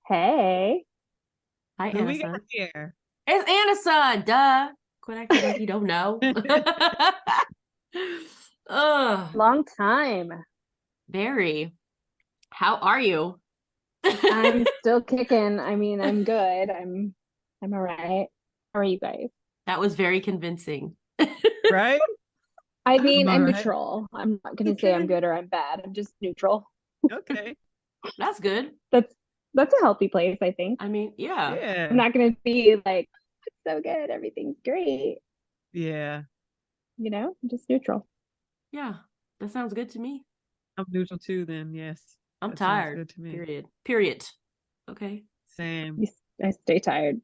Hey. Hi, Who we got AnnaSun. here? It's AnnaSun. Duh. Quit acting like you don't know. Ugh, Long time. Barry. How are you? I'm still kicking. I'm good. I'm all right. How are you guys? That was very convincing. Right? I'm all I'm right. neutral. I'm not gonna say I'm Okay. good or I'm bad. I'm just neutral. Okay. That's good. That's that's a healthy place, I think. I mean, yeah. I'm Yeah. not gonna be like, it's so good, everything's great. Yeah. I'm just neutral. Yeah. That sounds good to me. I'm neutral too then. Yes. I'm That sounds tired. good to me. Period. Period. Okay. Same. I stay tired.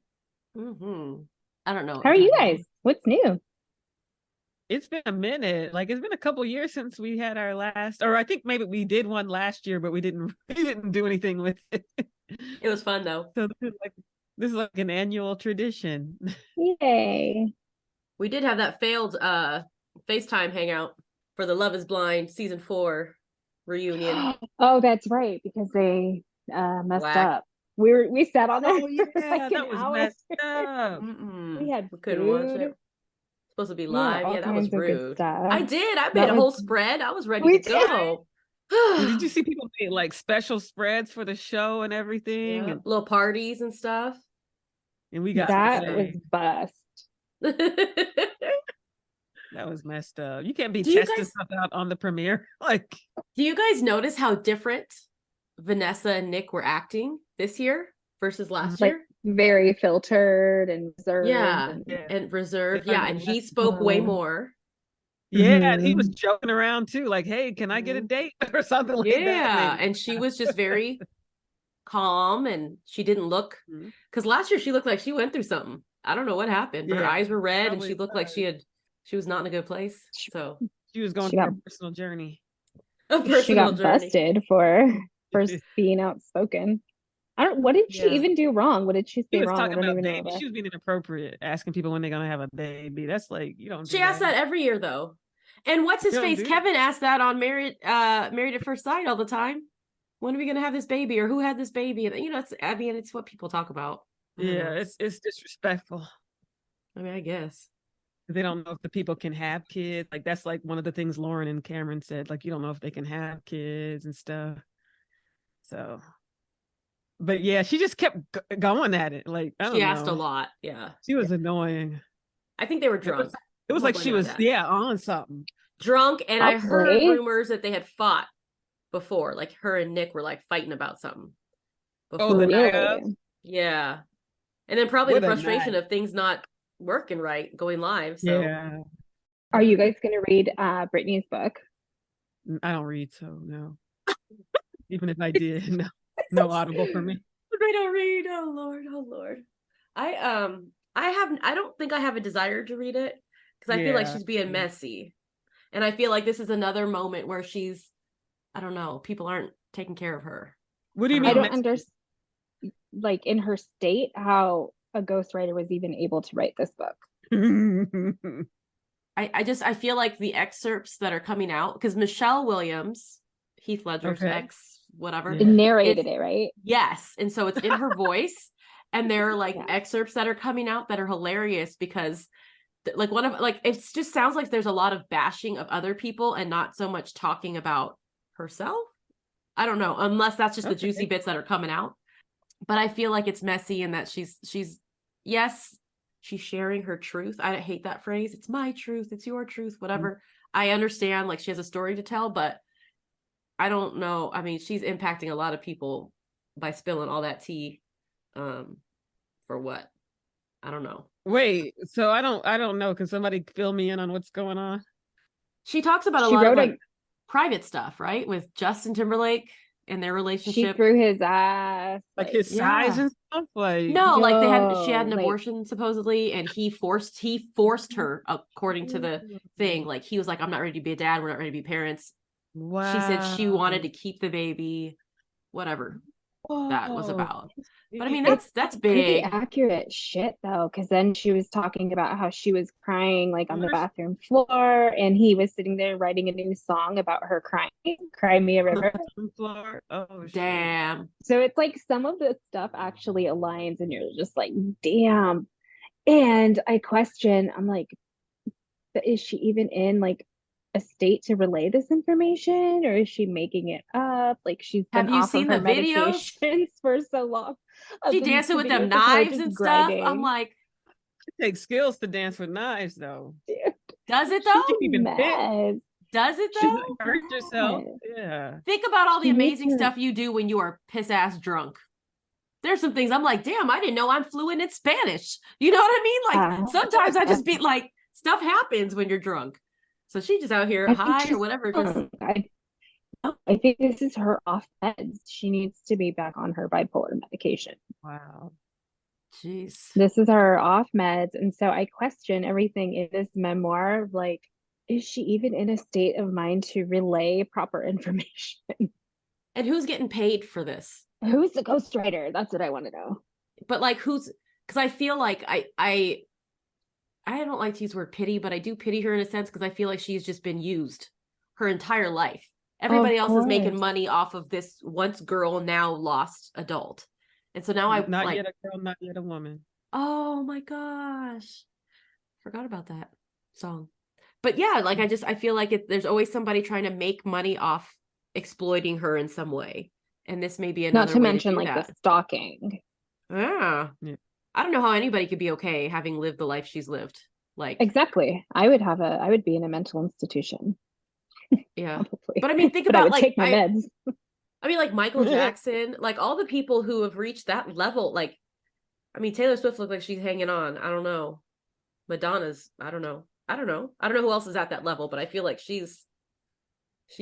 I don't know what How I'm are you talking about. guys? What's new? It's been a minute. Like it's been a couple years since we had our last, or I think maybe we did one last year, but we didn't we didn't do anything with it. It was fun though. So this is like an annual tradition. Yay. We did have that failed FaceTime hangout for the Love is Blind season 4 reunion. Oh, that's right, because they messed Whack. up. We sat on there Oh for yeah, like an that was hour. messed up. We had We couldn't watch food. it. Supposed to be We had live. all Yeah, that was kinds of good rude. stuff. I did. I made That a was whole spread. I was ready to we did. go. Did you see people made like special spreads for the show and everything? Yeah, little parties and stuff. And we got That's what's That up. was nothing. bust. Do That was messed up. You can't be you testing guys stuff out on the premiere. Like, do you guys notice how different Vanessa and Nick were acting this year versus last mhm. Like year? very filtered and reserved Yeah, and Yeah. and They reserved. Yeah, learned their and he lesson. spoke way more. Yeah, and he was Mhm. joking around too, like, "Hey, can I get a Mhm. date or something like that?" Yeah, Maybe. and she was just very calm and she didn't look Mhm. because last year she looked like she went through something. I don't know what happened. Her Yeah, eyes were red and probably she looked like was. she was not in a good place. She, So She was going she through got a personal journey. a she personal got journey. busted for being outspoken. I don't What did she Yeah. even do wrong? What did she She say was wrong? I talking don't about even baby. remember. She was being inappropriate, asking people when they're gonna have a baby. That's like you don't She do asked that. that every year though. And what's You his don't face? do that. Kevin asked that on Married at First Sight all the time. When are we gonna have this baby? Or who had this baby? And it's what people talk about. I don't Yeah, know. it's disrespectful. I mean, I guess. They don't know if the people can have kids. Like that's like one of the things Lauren and Cameron said. Like you don't know if they can have kids and stuff. So, but yeah, she just kept going at it. Like I She don't asked a know. lot. Yeah. She was annoying. I think they were It was drunk. it I'm was gonna like blame she it on was that. yeah on something. Drunk, and I heard Probably. rumors that they had fought before. Like her and Nick were like fighting about something Oh, the before. night of. Really? Yeah. And then probably the What a frustration night. of things not working right, going live. So Yeah. Are you guys gonna read Brittany's book? I don't read, so no. Even if I did, no, no audible for me. I don't read. Oh Lord, oh Lord. I don't think I have a desire to read it because I feel like Yeah. she's being messy. And I feel like this is another moment where I don't know, people aren't taking care of her. What do I you don't I mean don't know. understand, like in her state, how a ghostwriter was even able to write this book. messy? I feel like the excerpts that are coming out, because Michelle Williams, Heath Ledger's Okay. ex, whatever, It Yeah. narrated it's it, right? yes. And so it's in her voice. And there are like Yeah. excerpts that are coming out that are hilarious because like one of like it just sounds like there's a lot of bashing of other people and not so much talking about herself. I don't know, unless that's just the juicy Okay. bits that are coming out. But I feel like it's messy and that she's yes, she's sharing her truth. I hate that phrase. It's my truth, it's your truth, whatever. I understand like she has a story to tell, but I don't know. I mean, she's impacting a lot of people by spilling all that tea. Um, for what? I don't know. Wait, so I don't know. Can somebody fill me in on what's going on? She talks about a She lot of wrote like a private stuff, right? With Justin Timberlake and their she relationship. threw his ass Like like his size Yeah. and stuff? Like No, like she had yo, an like abortion supposaly, and he forced her, according to the thing. Like he was like, I'm not ready to be a dad, we're not ready to be parents. She said she wanted wow. to keep the baby, whatever. that was Oh, about. But I mean, It's that's pretty big. accurate shit though, because then she was talking about how she was crying like on the where's bathroom floor, and he was sitting there writing a new song about her crying, Cry Me a on the River. bathroom floor? Oh shit. Damn. So it's like some of the stuff actually aligns, and you're just like, damn. And I question, I'm like, but is she even in like a state to relay this information, or is she making it up? Like she's been Have you off of seen her the videos? medications for so long. She Then dancing the with them videos of her knives just and stuff. I'm grinding. like, It takes skills to dance with knives, though. Dude, does it She though? can even fit. mess. Does it She though? might hurt herself. Mess. Yeah. Think about all the She needs amazing to. stuff you do when you are piss ass drunk. There's some things I'm like, damn, I didn't know I'm fluent in Spanish. You know what I mean? Like sometimes I just be like, stuff happens when you're drunk. So she just out here I think high or she's. whatever. Just I think this is her off meds. She needs to be back on her bipolar medication. Wow. jeez. This is her off meds, and so I question everything in this memoir. Like, is she even in a state of mind to relay proper information? And who's getting paid for this? Who's the ghostwriter? That's what I want to know. But like who's because I feel like I don't like to use the word pity, but I do pity her in a sense because I feel like she's just been used her entire life. Of Everybody else is making course. money off of this once girl, now lost adult. And so now I Not like, yet a girl, not yet a woman. oh my gosh. Forgot about that song. But yeah, like I feel like there's always somebody trying to make money off exploiting her in some way. And this may be Not another to way to mention do like the that. stalking. Yeah. Yeah. I don't know how anybody could be okay having lived the life she's lived. Like, Exactly. I would be in a mental institution, yeah. probably. But I mean, think But I about would like take my meds. I mean, like Michael Jackson, like all the people who have reached that level. Like, I mean, Taylor Swift looks like she's hanging on. I don't know. Madonna's, I don't know. I don't know. I don't know who else is at that level, but I feel like she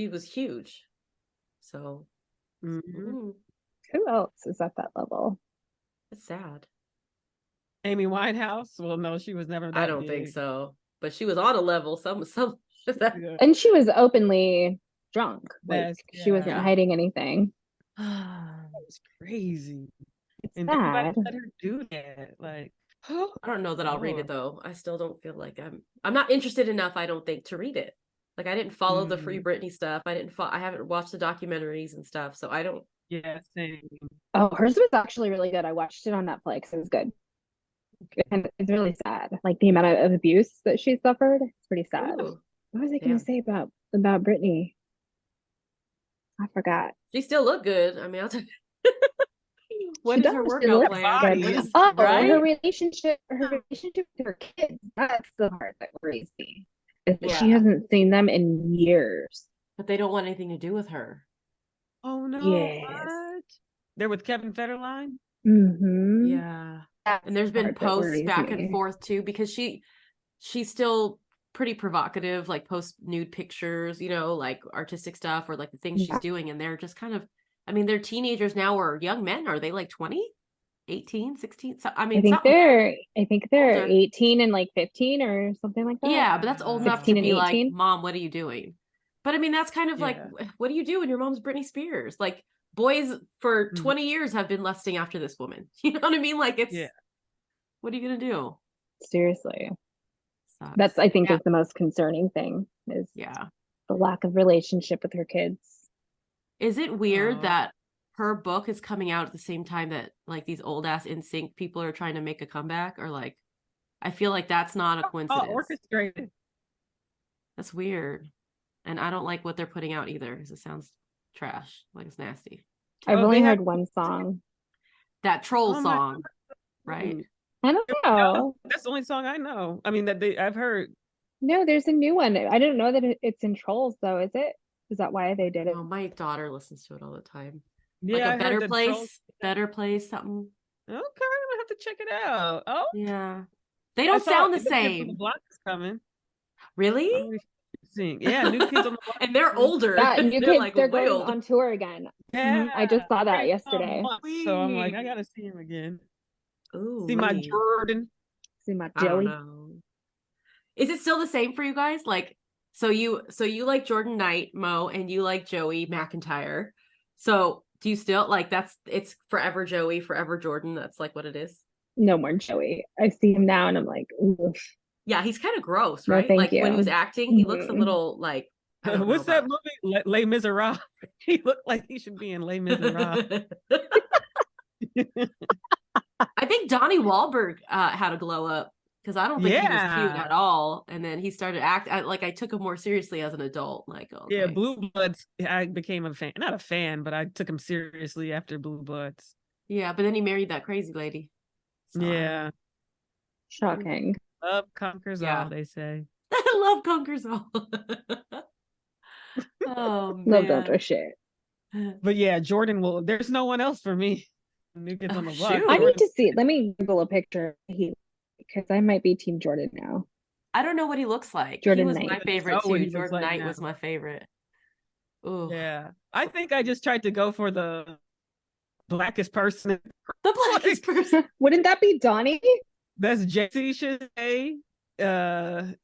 was huge. So, Mhm. Who else is at that level? it's sad. Amy Winehouse. Well, no, she was never I that don't think big. so. But she was on a level. Some Yeah. And she was openly drunk. Like That's she wasn't yeah. hiding anything. I That was crazy. It's And everybody sad. let her do that. Like, don't know that I'll read it Lord. though. I still don't feel like I'm not interested enough, I don't think, to read it. Like I didn't follow the Free Mhm. Britney stuff. I haven't watched the documentaries and stuff. So I don't Yeah, same. Oh, hers was actually really good. I watched it on Netflix. It was good. And it's really sad. Like the amount of abuse that she suffered. It's pretty sad. ooh, What was I gonna damn. say about Britney? I forgot. She still look good. I mean, I'll tell you. She What is does. her She workout looks plan? good. What is Oh, right? her relationship with her kids. That's the part that worries me. Is that she Yeah. hasn't seen them in years. But they don't want anything to do with her. Oh no, Yes. what? They're with Kevin Federline? Mm-hmm. Yeah. That's And there's the been part that posts worries back and me. forth too, because she's still pretty provocative, like post nude pictures, like artistic stuff or like the things she's Yeah. doing. And they're just kind of, I mean, they're teenagers now or young men. Are they like 20, 18, 16? So, I mean, something I think they're older. 18 and like 15 or something like that. Yeah, but that's old enough to 16 and be like, 18. Mom, what are you doing? But I mean, that's kind of like, Yeah. what do you do when your mom's Britney Spears? Like, boys for Mhm. 20 years have been lusting after this woman. You know what I mean? Like, Yeah. what are you going to do? Seriously. Sucks. That's I think Yeah. is the most concerning thing is Yeah. the lack of relationship with her kids. Is it weird Oh. that her book is coming out at the same time that like these old ass NSYNC people are trying to make a comeback? Or like, I feel like that's not a Oh, coincidence. orchestrated. That's weird. And I don't like what they're putting out either because it sounds trash. Like it's nasty. I've Oh, only they have heard one song. That troll oh my song, right? God. I don't No, know. that's the only song I know. I mean I've heard. No, there's a new one. I didn't know that it's in Trolls though, is it? Is that why they did it? Oh, my daughter listens to it all the time. Yeah, Like a I heard better the trolls. place, something. Okay, I'm gonna have to check it out. Oh, Yeah. They I don't saw sound the New Kids on the same. Block is coming. Really? I'm already seeing. Yeah, New Kids on the Block. And they're older. Yeah, New They're Kids, like they're way going older. on tour again. Yeah, I just saw I that already saw him yesterday. once, so I'm like, I gotta see him again. Ooh, See my Jordan. See my I don't Joey. know. Is it still the same for you guys? Like, so you like Jordan Knight, Mo, and you like Joey McIntyre. So Do you still like it's forever Joey, forever Jordan? That's like what it is. No more Joey. I see him now and I'm like, oof, Yeah, he's kind of gross, no, right? thank Like when he was you. acting, he looks a Mhm. little like I don't know What's that about. movie? Les Miserables. He looked like he should be in Les Miserables. I think Donnie Wahlberg had a glow up because I don't think he was cute Yeah. at all, and then he started like I took him more seriously as an adult. Like Yeah, okay, Blue Bloods. I became a fan. Not a fan, but I took him seriously after Blue Bloods. yeah, but then he married that crazy lady. So Yeah. Shocking. Love conquers all, yeah, they say. love conquers all. Oh Love don't do man. shit. But yeah, Jordan will. There's no one else for me. New Kids Oh on the Block. I need shoot. Jordan. to see. Let me Google a picture. He, because I might be Team Jordan now. I don't know what he looks like. He Jordan was my Knight. I favorite know what too. he looks Jordan like Knight now. was my favorite. Ooh. Yeah. I think I just tried to go for the blackest person. The blackest person. Wouldn't that be Donnie? That's JC Chazé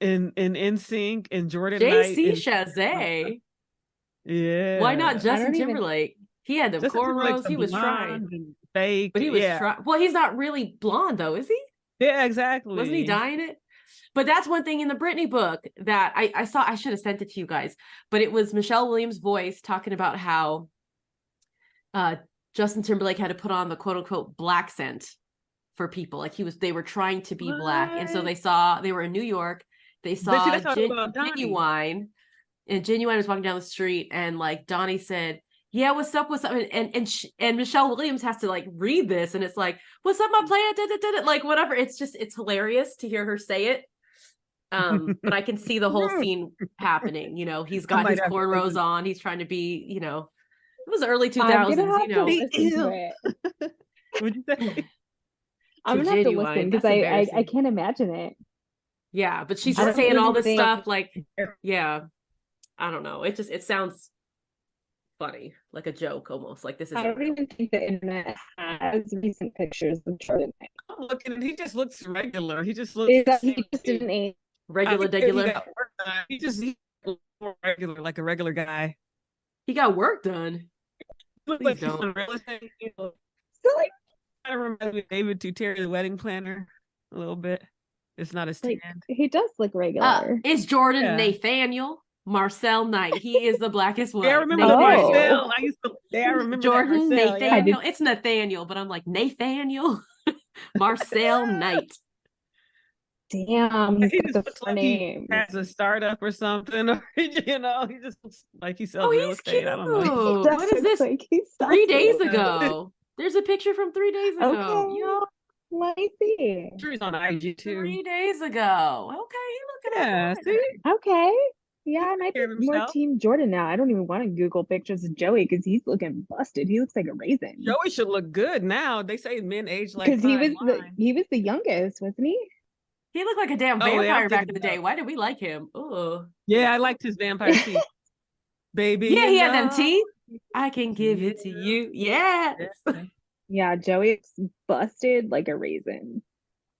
in NSYNC and Jordan Knight JC in Chazé. Why not yeah. I Justin don't even. Timberlake? He had them Justin Timberlake's cornrows. a He was trying. blonde and fake. But he was Yeah. trying. Well, he's not really blonde though, is he? Yeah, Wasn't he exactly. dyeing it? But that's one thing in the Britney book that I saw. I should have sent it to you guys. But it was Michelle Williams' voice talking about how uh, Justin Timberlake had to put on the quote unquote black scent for people. Like they were trying to be black. And so What? they were in New York. They But see, saw that's how I feel about Donnie. Genuine, and Genuine was walking down the street, and like Donnie said, "Yeah, what's up? What's up?" And Michelle Williams has to like read this, and it's like, "What's up, my player?" Like whatever. It's hilarious to hear her say it. But I can see the whole scene happening. You know, he's I got might his have to cornrows listen. on. He's trying to be, you know, it was early I'm gonna 2000s. You have to know, listen to it. What'd you say? I'm to gonna have to listen Genuine. because That's I embarrassing. can't imagine it. Yeah, but she's I just don't saying all even this think. stuff like, yeah, I don't know. It sounds funny, like a joke almost. Like this I isn't don't real. even think the internet has recent pictures of Jordan Knight. I'm looking, he just looks regular. He just looks Is the that same he just age. didn't age? I Regular, think that he regular. got work done. He looks more regular, like a regular guy. He got work done. Looks Please like he's don't. on real estate. So like I remember me of David Terry, the wedding planner, a little bit. It's not as like tanned. he does look regular. It's Jordan Yeah. Nathaniel Marcel Knight. He is the blackest one. Yeah, I remember the Nathaniel. Marcel. I remember Jordan that Marcel. Yeah. Nathaniel. It's Nathaniel, but I'm like Nathaniel Marcel Knight. Damn, he's He got just the looks four like he names. has a startup or something, or he just looks like he sells Oh, real he's estate. cute. I don't know. Does What is look this? like he sells 3 days real Uh, ago. There's a picture from 3 days ago. Okay, Yo, let me see. sure he's on IG too. 3 days ago. Okay, he looking Yeah, all see, right. Okay. Yeah, he I takes might be care of more himself. Team Jordan now. I don't even want to Google pictures of Joey because he's looking busted. He looks like a raisin. Joey should look good now. They say men age like Because fine wine. he was the youngest, wasn't he? He looked like a damn Oh, yeah, I'm vampire back in thinking the day. about. Why did we like him? Oh, Yeah, I liked his vampire teeth. Baby, yeah, you he had them know. teeth. I can give it to you. Yes. Yeah. Yeah, Joey's busted like a raisin.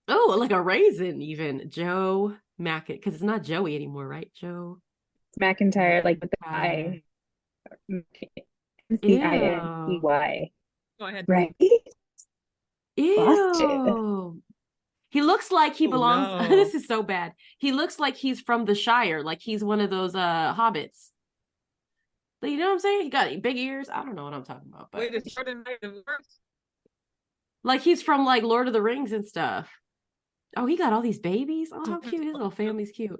Oh, like a raisin, even Joe Mackett, because it's not Joey anymore, right? Joe McIntyre, like with the McIntyre. I. Ciney. Ew. Go ahead. Right? Busted. Ew. He looks like he Oh belongs. no. This is so bad. He looks like he's from the Shire, like he's one of those hobbits. But you know what I'm saying? He got big ears. I don't know what I'm talking about, but Wait, it's Jordan Knight divorced? like he's from like Lord of the Rings and stuff. Oh, he got all these babies. Oh, how cute. His little family's cute.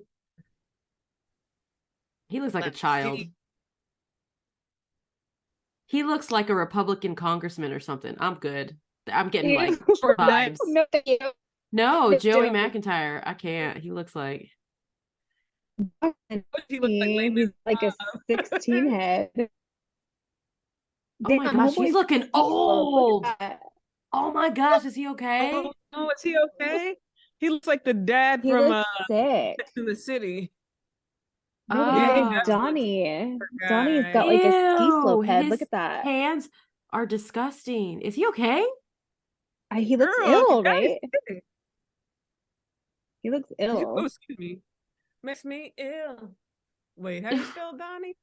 He looks like a Let's child. see. He looks like a Republican congressman or something. I'm good. I'm getting like Jordan Knight. vibes. No, thank you. No, No, Joey Joey. McIntyre. I can't. He looks like What does he look like? He's like a 16 head. oh my Damn, gosh, he's homeboy's looking look old. at that. Oh my gosh, is he okay? Oh no, is he okay? He looks like the dad He from looks sick. Sex and the City. No, but Yeah, look he Oh, at does look Donnie. like a Donnie's guy. got like a ski ew, slope head. Look his at that. hands are disgusting. Is he okay? He looks Girl, ill, Donnie's right? sick. He looks Oh, ill. excuse me. Makes me ill. Wait, how do you spell Donnie?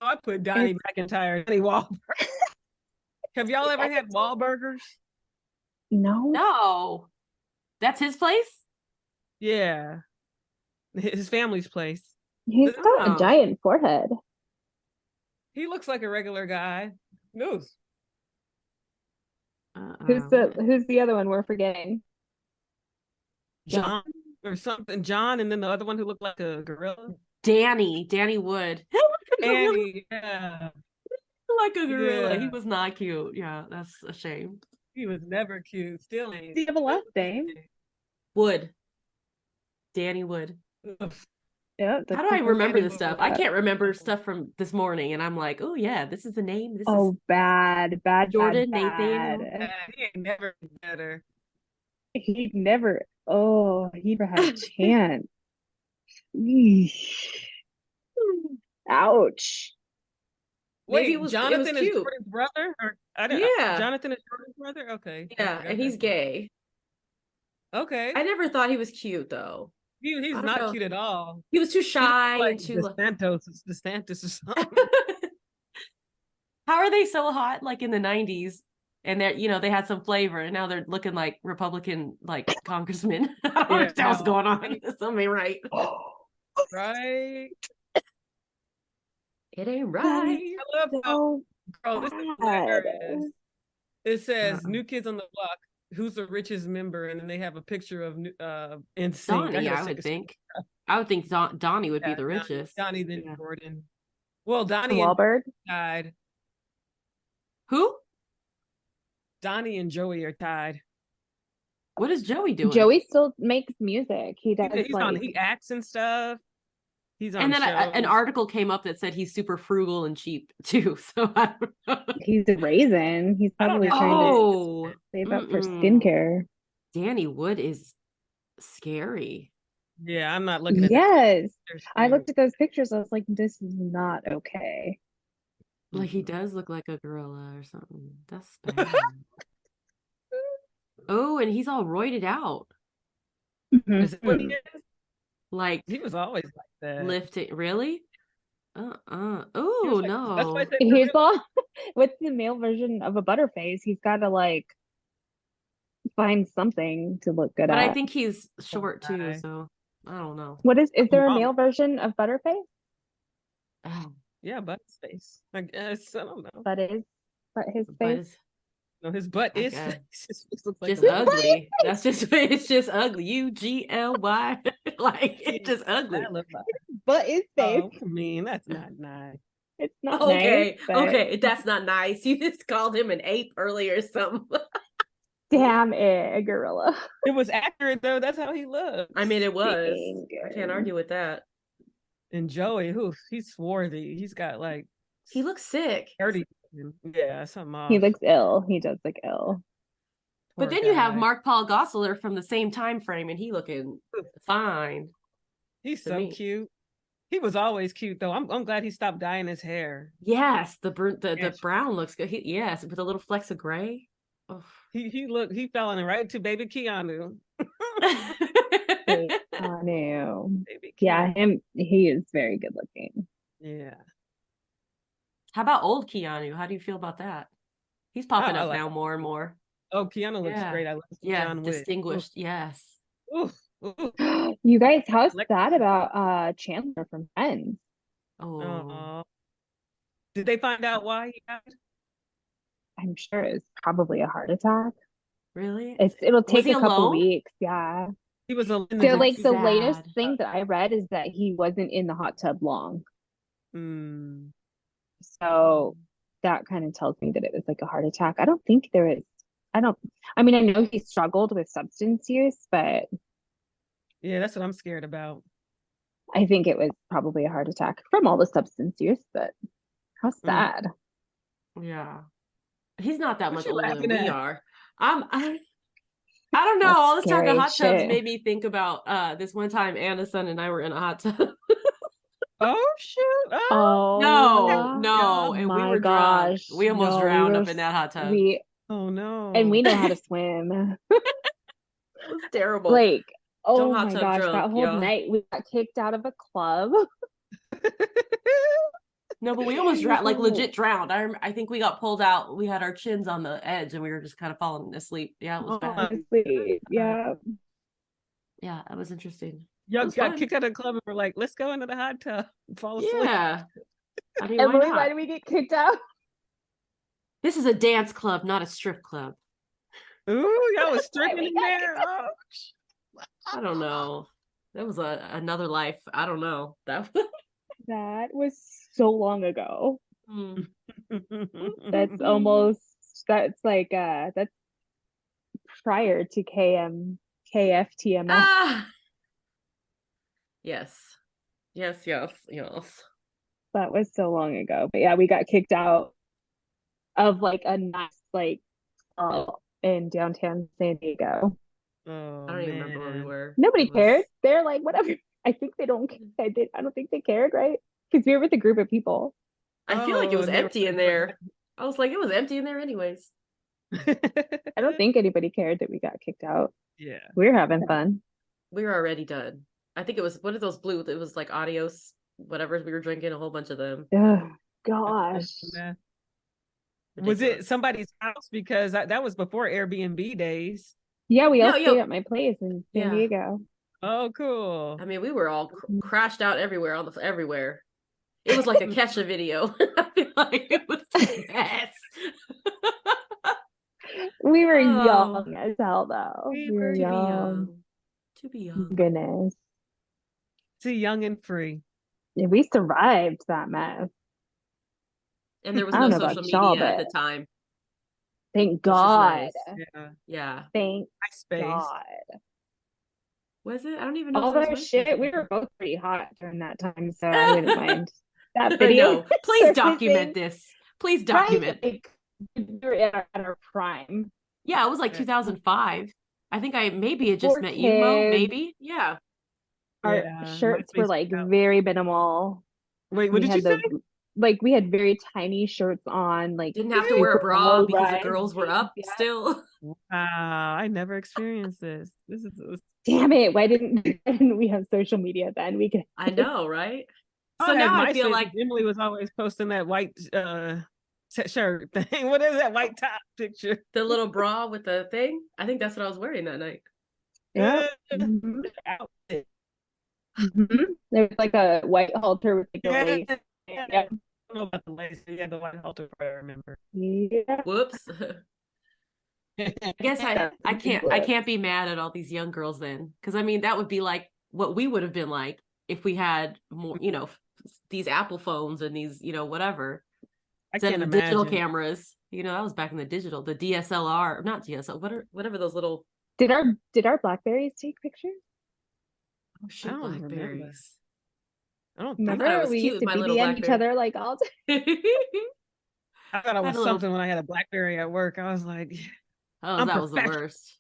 Oh, I put Donnie It's McIntyre. Donnie Wahlberg. Have y'all ever had Wahlburgers? No, No, that's his place. Yeah, his family's place. he's got a Oh, giant forehead. He looks like a regular guy. No, Who's the other one we're forgetting? John or something. John, and then the other one who looked like a gorilla. Danny Wood. He looked like a gorilla. Annie, yeah, Like a gorilla. He yeah. was not cute. Yeah, that's a shame. He was never cute. Still ain't. Do you have a last name? Wood. Danny Wood. Ugh. Yeah. How do I remember this stuff? I Wood. can't remember stuff from this morning, and I'm like, oh yeah, this is the name. This is Oh, bad, Jordan bad. He ain't never been better. He never. Oh, he never had a chance. Eesh. Ouch. Maybe Wait, it was Jonathan is cute. Jordan's brother? Or I don't. Yeah. Jonathan is Jordan's brother. Okay. I Yeah, forgot and he's that. gay. Okay. I never thought he was cute though. He's I don't not know. cute at all. He was too He looks shy like and too. DeSantis or something. How are they so hot like in the 90s? And they're, they had some flavor, and now they're looking like Republican, like congressmen. I don't Yeah, understand what's no. going on. Something ain't right. Right? It ain't That right. is I love how, so girl, this is bad. hilarious. It says Uh-uh. New Kids on the Block, who's the richest member, and then they have a picture of NSYNC. Donnie, I would think. I would think Donnie would be the Donnie, richest. Donnie then Yeah. Jordan. Well, Donnie and Wahlberg. tied. Who? Donnie and Joey are tied. What is Joey doing? Joey still makes music. He does He's like on. He acts and stuff. He's on And then shows. an article came up that said he's super frugal and cheap too. So I don't know. he's a raisin. He's I don't probably have trying to Oh, save up for mm-mm. skincare. Danny Wood is scary. Yeah, I'm not looking at Yes. that. I looked at those pictures. I was like, this is not okay. Like he does look like a gorilla or something. That's bad. Oh, and he's all roided out. Is that what he is? Like He was always like that. lifting. Really? Oh Like, that's why I no. said He's all what's the male version of a butterface? He's got to like find something to look good But I at. think he's short too, guy. so I don't know. What is there a wrong. male version of butterface? Oh, Yeah, butt face. I guess I don't know. But his but face. it's No, his butt I is guess. face. His face looks like just a ugly. That's just it's just ugly. UGLY. Like it's just ugly. That look like. But his face. Oh, I mean, that's not nice. It's not Okay, nice. But okay, that's not nice. You just called him an ape earlier or something. damn it, a gorilla. It was accurate though. That's how he looks. I mean, it was. Dang. I can't argue with that. And Joey, he's swarthy. He's got like He looks sick. 30. Yeah, something off. He looks ill. He does look ill. But Poor then you have guy. Mark Paul Gosselaar from the same time frame, and he looking fine. He's to so me. cute. He was always cute though. I'm glad he stopped dyeing his hair. Yes, the Yes. brown looks good. Yes, with a little flecks of gray. Oh. He fell in right to baby Keanu. Keanu. Baby Yeah, Keanu. he is very good looking. Yeah. How about old Keanu? How do you feel about that? He's popping I up like now more and more. Oh, Keanu looks Yeah. great. I love Yeah, John Wick. distinguished. Yes. Oof, oof. You guys, how's Like- that about Chandler from Friends? Oh, Oh. Did they find out why he died? I'm sure it's probably a heart attack. really? It'll take he a couple alone? weeks. Yeah. He was in So like That's the latest sad. thing that I read is that he wasn't in the hot tub long. Mm. So that kind of tells me that it was like a heart attack. I don't think there is. I mean, I know he struggled with substance use, but Yeah, that's what I'm scared about. I think it was probably a heart attack from all the substance use. But how sad. Yeah. He's not that What much you older than laughing we at? are. I don't know. That's All this talk scary of hot tubs shit. made me think about this one time AnnaSun and I were in a hot tub. Oh shoot! Oh No, and we my were drunk. gosh. We almost No, drowned up in that hot tub. Oh no! And we know how to swim. It was terrible. Like, oh Don't hot my tub gosh, drunk, that whole y'all. night we got kicked out of a club. No, but we almost drowned, like Oh, legit drowned. I think we got pulled out. We had our chins on the edge, and we were just kind of falling asleep. Yeah, it was Oh bad. my honestly, God. yeah, Yeah, that was interesting. It Y'all was got fun. kicked out of the club and were like, let's go into the hot tub and fall asleep. Yeah, I mean, why Emily, why not? did we get kicked out? This is a dance club, not a strip club. Ooh, y'all was Why stripping we in got there. kicked out? Oh. I don't know. That was another life. I don't know. That That was so long ago. Hmm. That's almost that's like that's prior to KFTMS. Ah, yes, yes, yes, yes. That was so long ago. But yeah, we got kicked out of like a nice like club in downtown San Diego. I Oh don't even remember where we man. were. Nobody It was. cared. They're like, whatever. I think they don't. I don't think they cared, right? Because we were with a group of people. I feel like it Oh, was and they were empty in there. I was like, it was empty in there, anyways. I don't think anybody cared that we got kicked out. Yeah. We were having fun. We were already done. I think it was one of those blue. It was like adios, whatever. We were drinking a whole bunch of them. Oh gosh. Was it Ridiculous. somebody's house? Because that was before Airbnb days. Yeah, we all No, stayed yo, at my place in San yeah. Diego. Oh, cool. I mean, we were all crashed out everywhere on the everywhere. It was like a Kesha video. I feel like it was a mess. We were Oh, young as hell though. We We were were to be young. young. To be young. Goodness. too young and free. Yeah, we survived that mess. And there was I don't no know social about y'all, media at but the time, thank which is God. nice. Yeah. Yeah. Thank MySpace. God. Was it? I don't even know if All there was that MySpace shit, at the we were time. both pretty hot during that time, so I wouldn't mind that I video know. Please document surfacing. this. Please Right? document. Like we were at our prime. Yeah, it was like Yeah. 2005. I think I maybe had just Four met you, Mo. kids. Maybe. Yeah. Our Yeah. shirts were MySpace. like very minimal. Wait, what We did you had say? those like we had very tiny shirts on, like Didn't have to wear a super bra low because the rise girls were jeans. up Yeah. still. Wow, I never experienced this. This Damn it. Why didn't we have social media then? We could I know, right? So I had now I feel MySpace. like Emily was always posting that white shirt thing. What is that white top picture? the little bra with the thing. I think that's what I was wearing that night. yeah. hmm Outfit. There's like a white halter with like a Yeah. lace. I Yep. don't know about the lace. Yeah, the white halter. I remember. Yeah. Whoops. I guess I can't be mad at all these young girls then, because I mean that would be like what we would have been like if we had more, these Apple phones and these, whatever, I instead of can't the digital imagine. cameras. That was back in the digital, the DSLR, not DSL, whatever those little. Did our Blackberries take pictures? Oh I shit, don't remember. Blackberries. I don't I think thought I Remember was we cute used with to my little BBM each Blackberry. other like all I thought I I had was a little. something when I had a BlackBerry at work. I was like, Oh, I'm that was the professional. worst.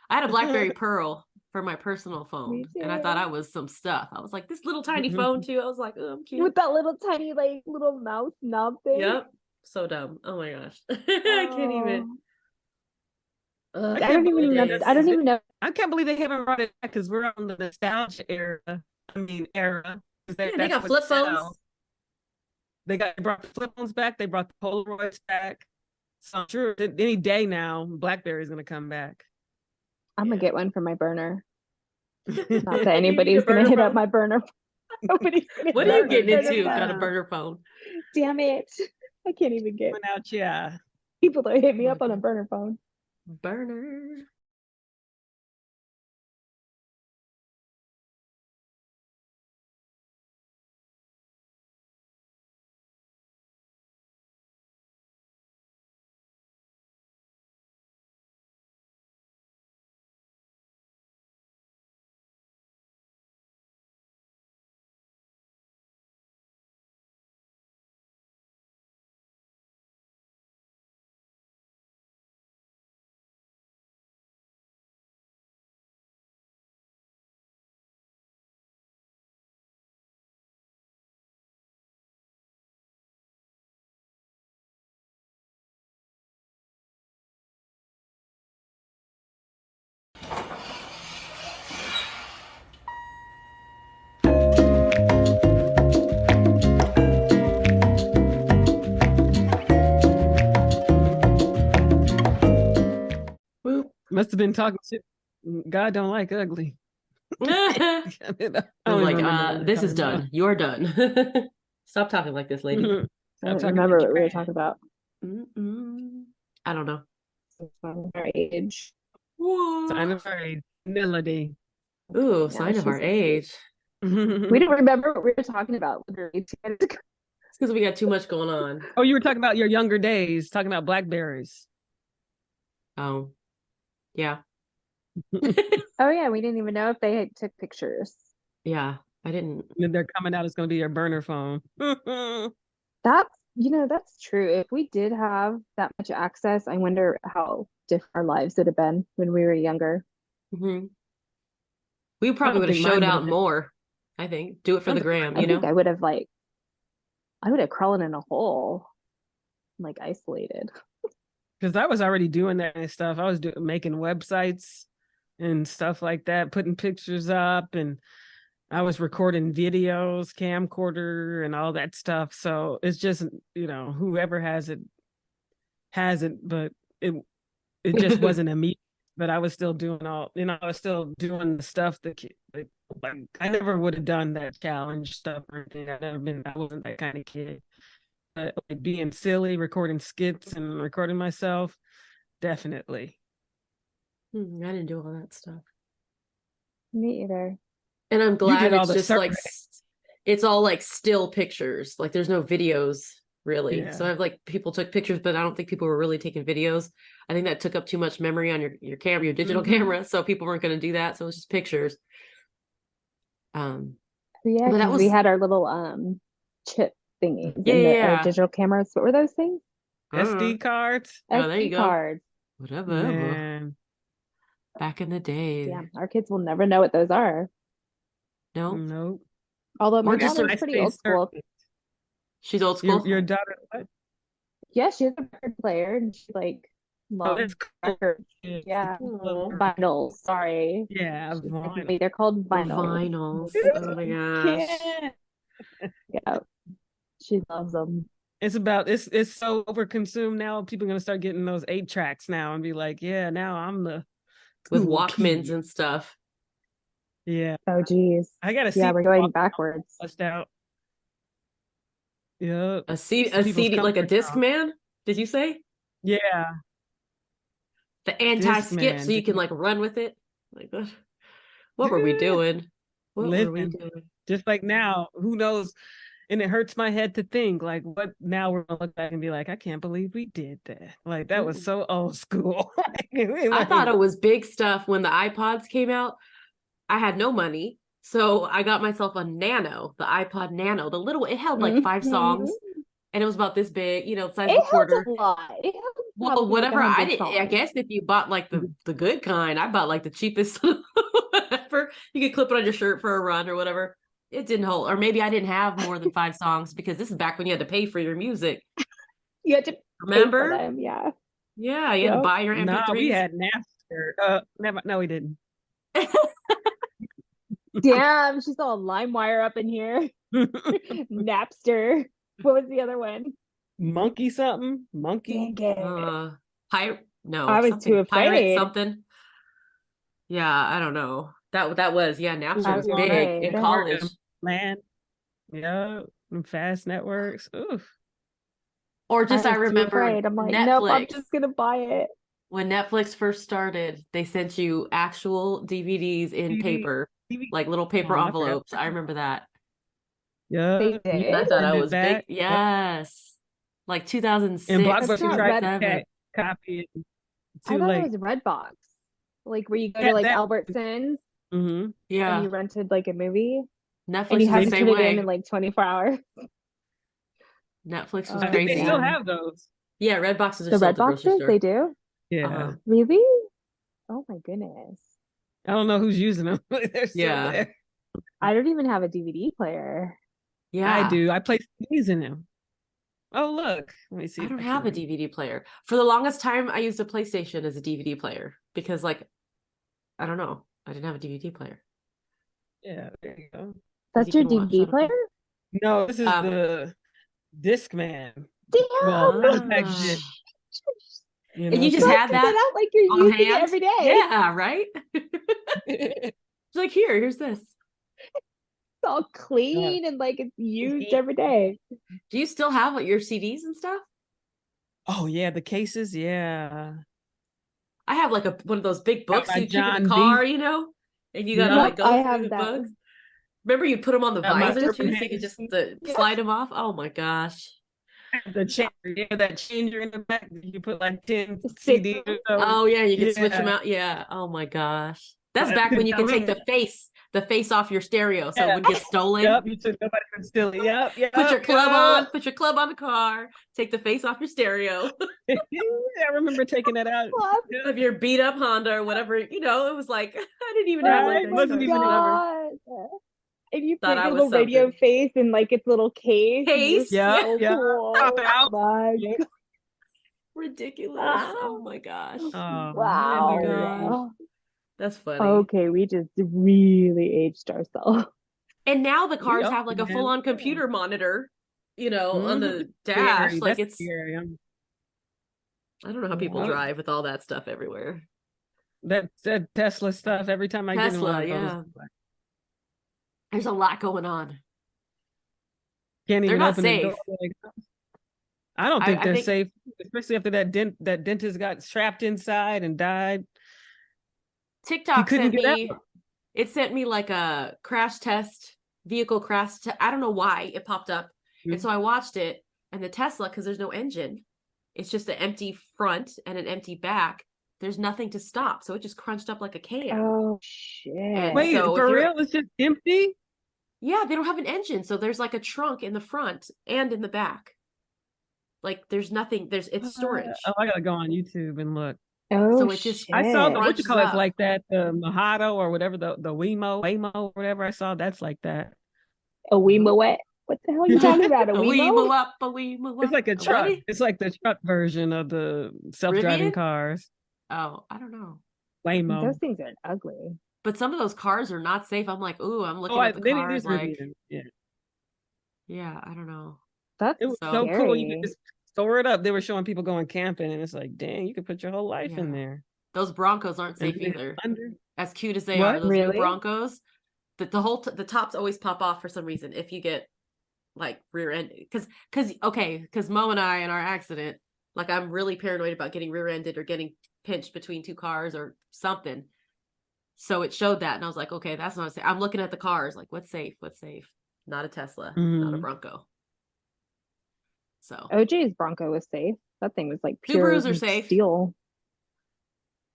I had a Blackberry Pearl for my personal me phone, and I thought I too. was some stuff. I was like, this little tiny phone too. I was like, oh, I'm cute. With that little tiny like little mouse knob thing. Yep. So dumb. Oh my gosh. I can't even. Oh, I Ugh, I can't don't the even believe know. that I days. don't even know. I can't believe they haven't brought it back because we're on the nostalgia era. I mean, era. 'Cause Yeah, they that's got what flip sells. phones. They brought the flip phones back. They brought the Polaroids back. So I'm sure that any day now, BlackBerry is going to come back. I'm gonna Yeah. get one for my burner. Not that You need a anybody's gonna burner hit up phone. my burner. Nobody's gonna What hit are up you my getting burner into? Got a phone. Burner burner phone. Damn it! I can't even get out, yeah. people to hit Oh me my up on a god. burner phone. Burner. Must have been talking shit. God don't like ugly. I I don't was even like, remember what we were this is talking about. done. You're done. Stop talking like this, lady. I Stop don't talking remember like what we were trash. talking about. Mm-mm. I don't know. Our age. Sign of our age. Melody. Ooh, Yeah, sign of she's our so cute. age. We don't remember what we were talking about. Literally 2 minutes ago. It's because we got too much going on. Oh, you were talking about your younger days, talking about Blackberries. Oh, yeah. Oh yeah, we didn't even know if they took pictures. Yeah, I didn't. And they're coming out, it's going to be your burner phone. That's true. If we did have that much access, I wonder how different our lives would have been when we were younger. Mhm. We I probably don't would have think showed mine would out have been. more. I think. Do it I for don't the think gram, I you think know? I would have crawled in a hole, like isolated. Because I was already doing that and stuff. I was making websites and stuff like that, putting pictures up, and I was recording videos, camcorder, and all that stuff. So it's just, whoever has it, but it just wasn't immediate. But I was still doing I was still doing the stuff like I never would have done that challenge stuff or anything. I wasn't that kind of kid. But like being silly, recording skits and recording myself, definitely. I didn't do all that stuff. Me either. And I'm You glad did all it's the just like survey. it's all like still pictures. Like there's no videos really. So Yeah. I've like people took pictures, but I don't think people were really taking videos. I think that took up too much memory on your camera, your digital Mhm. camera. So people weren't going to do that. So it was just pictures. Yeah, But that because we was had our little chip thingies yeah, in yeah, our yeah. digital cameras. What were those things? I don't know. SD cards, Oh, there you SD go. cards. Whatever. man. Back in the day. Damn, our kids will never know what those are. No. Nope. Although my Or just a daughter's pretty old MySpace school. survey. she's old Your school. daughter, what? Yeah, she has a record player and she like Oh, loves that's cool. records. Yeah, Yeah, Aw. vinyls. Sorry, yeah, she's making vinyl. me. They're called vinyls. Vinyls. Oh my gosh. Yeah. Yeah, she loves them. It's so overconsumed now. People are gonna start getting those 8 tracks now and be like, yeah, now I'm the With cool Walkmans kid. and stuff. Yeah. Oh, geez. I gotta Yeah, see we're going backwards. bust out. Yeah. See A people's CD, like a comfort disc song. man? Did you say? Yeah. The anti-skip so Discman. you can like run with it? Like what were we doing? What were we Living. doing? Just like now, who knows? And it hurts my head to think like what now we're gonna look back and be like, I can't believe we did that. Like that was so old school. I thought Like, it was big stuff when the iPods came out. I had no money. So I got myself a Nano, the iPod Nano, the little, it held like 5 Mhm. songs and it was about this big, the size of a It quarter. helps a lot. It helps Well, probably like whatever. I 100 didn't, I songs. guess if you bought like the good kind, I bought like the cheapest, whatever. You could clip it on your shirt for a run or whatever. It didn't hold, or maybe I didn't have more than 5 songs because this is back when you had to pay for your music. You had to pay for Remember? them. Yeah. Yeah, you had to Yep. buy your nah, we MP3s. had Napster. Never, no, we didn't. Damn, she's all LimeWire up in here. Napster. What was the other one? Monkey something? Monkey? Dang it. Pirate, no, I was too something pirate afraid. something. Yeah, I don't know. That was Napster I was was Long big afraid. in college. man. Yeah. Fast networks. Oof. Or I just I was too remember afraid. I'm like, nope, I'm Netflix. just gonna buy it. When Netflix first started, they sent you actual DVDs in TV. paper, like little paper Oh, I forgot. envelopes. I remember that. They Yeah. You I did? thought send I it was big. back. Yep. Yes. Like And 2006, That's Blockbuster not tried Red. to 2007. copy it I too thought it late. was Redbox. Like where you go to Had like that. Albertsons Mm-hmm. and Yeah. you rented like a movie and Netflix you is the had to They, same turn it in way. like 24 hours. Netflix was I Oh, think they crazy. still damn. have those. Yeah, red boxes are The still at red the grocery boxes, they store. do? Yeah. Uh-huh. Really? Oh my goodness. I don't know who's using them, but they're still Yeah. there. I don't even have a DVD player. I Yeah. do. I play CDs in them. Oh, look. Let me see I if don't I have a can. DVD player. For the longest time, I used a PlayStation as a DVD player because, like, I don't know, I didn't have a DVD player Yeah, there you go. because you That's your can watch DVD on a player? play. No, this is Um, the Discman. Damn! Well, compact ah, disc. You And know, you just she's had Put that out like you're on using it hand. every day. Yeah, right. She's like, here's this. It's all clean and like it's used every day. Do you still have like your CDs and stuff? Oh yeah, the cases, yeah. I have like one of those big Got books my you keep in the John car, D. you know, and you gotta Yep. like Yep, I go through have the that. books. Remember, you put them on the Got my visor Just too, urban so you could hacks. just yeah. slide them off. Oh my gosh. The changer, yeah, that changer in the back. You put like 10 Stick. CDs or so. Oh yeah, you could switch them Yeah. out. Yeah. Oh my gosh. That's I back when couldn't you tell could take me. the face off your stereo so it Yeah. would get stolen. Yep. You took nobody could steal it. Yep. Put your Yep. club Yep. on, put your club on the car, take the face off your stereo I remember taking that out. of Yep. your beat up Honda or whatever. You know, it was like I didn't even have like Oh Right. nice my Wasn't cars or even whatever. god. And you Thought put I your was little radio something. face in like its little case. And you're Case, yeah, Yep. so Yep. Pop it cool. out. My Yep. ridiculous. god. Oh my gosh. Oh, Oh my memories. gosh. Wow. That's funny. Okay, we just really aged ourselves. And now the We cars old, have like a man. full-on computer monitor, you know, on Mhm. the dash. Scary. Like That's it's scary. I don't know how people Yep. drive with all that stuff everywhere. That Tesla stuff. Every time I get in one Tesla, of those, yeah. There's a lot going on. can't They're even not open the safe. door. Like, I don't think I they're think safe, especially after that dentist got trapped inside and died. He TikTok couldn't sent get out. me it sent me like a crash test, vehicle crash I don't know why it popped up. And so I watched it, and the Tesla, because there's no engine, it's just an empty front and an empty back. There's nothing to stop. So it just crunched up like a can. Oh And shit. Wait, so if for you're real? It's just empty? yeah, they don't have an engine. So there's like a trunk in the front and in the back. Like there's nothing, it's storage. Oh, I gotta go on YouTube and look. Oh So it just I saw shit. the what you crunches call it's up. like that, the Mojado or whatever, the Waymo, whatever I saw, that's like that. A Wemo what? What the hell are you talking about? A A wee Wemo? moo up, a wee moo It's up. like a What? truck. It's like the truck version of the self-driving Rivian? cars. Oh, I don't know. Waymo. Those things are ugly. But some of those cars are not safe. I'm like, ooh, I'm Oh, looking at the then it cars is like, Rivian. Yeah. yeah, I don't know. That's It was So so cool. You could scary. just store it up. They were showing people going camping, and it's like, dang, you could put your whole life in yeah. there. Those Broncos aren't And safe then either. under As cute as they are, what? those new Really? Broncos, the whole the tops always pop off for some reason if you get like rear end because Mo and I in our accident, like I'm really paranoid about getting rear-ended or getting pinched between two cars or something. So it showed that, and I was like, okay, that's not safe. I'm looking at the cars, like, what's safe? What's safe? Not a Tesla, not a Bronco. So OJ's Bronco was safe. That thing was like pure Subarus are safe. steel.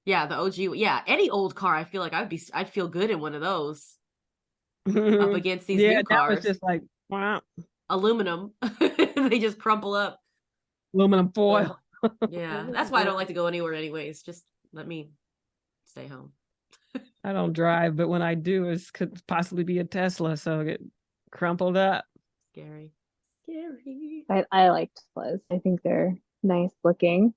Yeah, the OG. Yeah, any old car, I feel like I'd feel good in one of those up against these Yeah, new that was cars. just like wow. Aluminum. They just crumple up. Aluminum foil. Yeah, that's why I don't like to go anywhere anyways. Just let me stay home. I don't drive, but when I do, it could possibly be a Tesla, so get crumpled up. Scary. Scary. I like Teslas. I think they're nice looking.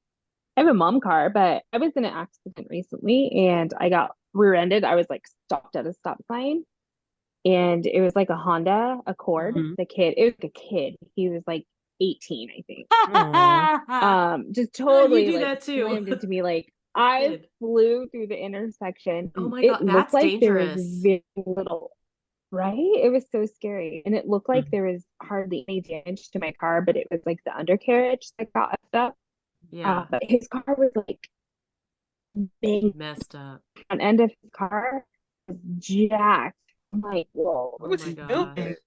I have a mom car, but I was in an accident recently and I got rear-ended. I was like stopped at a stop sign and it was like a Honda Accord. Mhm. It was like a kid. He was like 18, I think. Just You totally do like that too. slammed into me. Like I Kid. flew through the intersection. Oh And my it God, looked that's like there was dangerous. very little, right? It was so scary. And it looked like Mhm. there was hardly any damage to my car, but it was like the undercarriage that got effed up. Yeah, But his car was like big. messed up. Front end of his car was jacked. I'm like, whoa. Oh What was my he gosh. doing? He's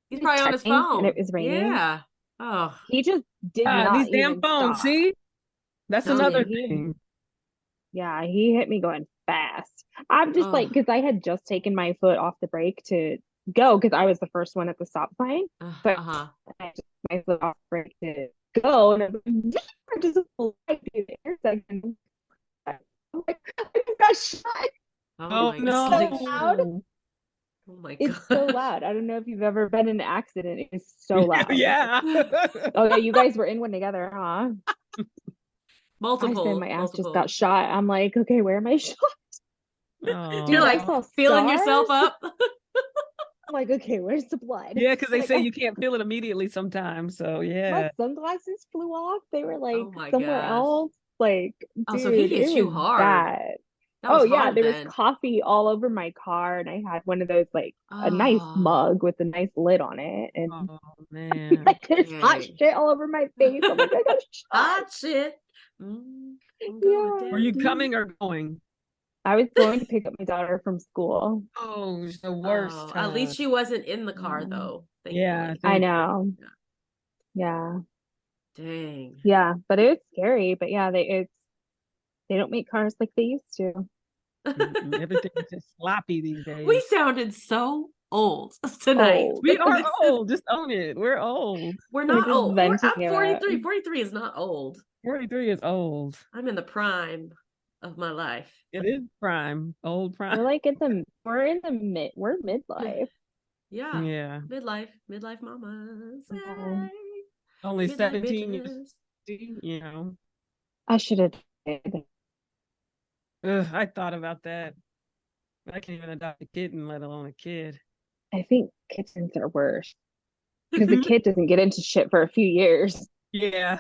He was probably on his texting and it phone. was raining. Yeah. Oh, He just did not These damn even phones. stop. See, that's telling another you. thing. Yeah, he hit me going fast. I'm just like, Oh, because I had just taken my foot off the brake to go because I was the first one at the stop sign. So uh-huh. I just took my foot off the brake to go, and I was like, I just like through the intersection. I'm like, I just got shot. Oh Oh my It's gosh. so loud. no! Oh my It's so gosh. loud. I don't know if you've ever been in an accident. It's so loud. Yeah. Oh yeah, you guys were in one together, huh? I said my ass just Multiple. got shot. I'm like, okay, where am I shot? Oh. You're Dude, I like saw feeling yourself stars. up. I'm like, okay, where's the blood? Yeah, because they Like, say you can't feel it immediately sometimes. So my yeah. sunglasses flew off. They were like Oh my somewhere gosh. else. Like, Oh, so he dude, it hit you was hard. bad. That Oh was yeah, hard there was then. coffee all over my car, and I had one of those like a nice Oh, mug with a nice lid on it, and Oh man. like there's hot dang. shit all over my face. I'm like, I got shot. Hot shit. I'm going Yeah, Were you down. dude. coming or going? I was going to pick up my daughter from school. Oh, it's the worst Oh, at least time. she wasn't in the car Yeah. though, Yeah, thankfully. I thank you. know. Yeah. Yeah. Dang. Yeah. But it was scary. But yeah, they don't make cars like they used to. Everything is just sloppy these We days. sounded so old tonight. Oh, We are This is, old. Just own it. We're old. we're we're not just old. venting I'm it. 43. 43 is not old. 43 is old. I'm in the prime of my life. It is prime. Old prime. We're in the we're midlife. Yeah. Yeah. Midlife mamas. Yeah. Hey. Only Midlife 17 years. bitches. You know. I should have did. Ugh, I thought about that. I can't even adopt a kitten, let alone a kid. I think kittens are worse because the kid doesn't get into shit for a few years. Yeah.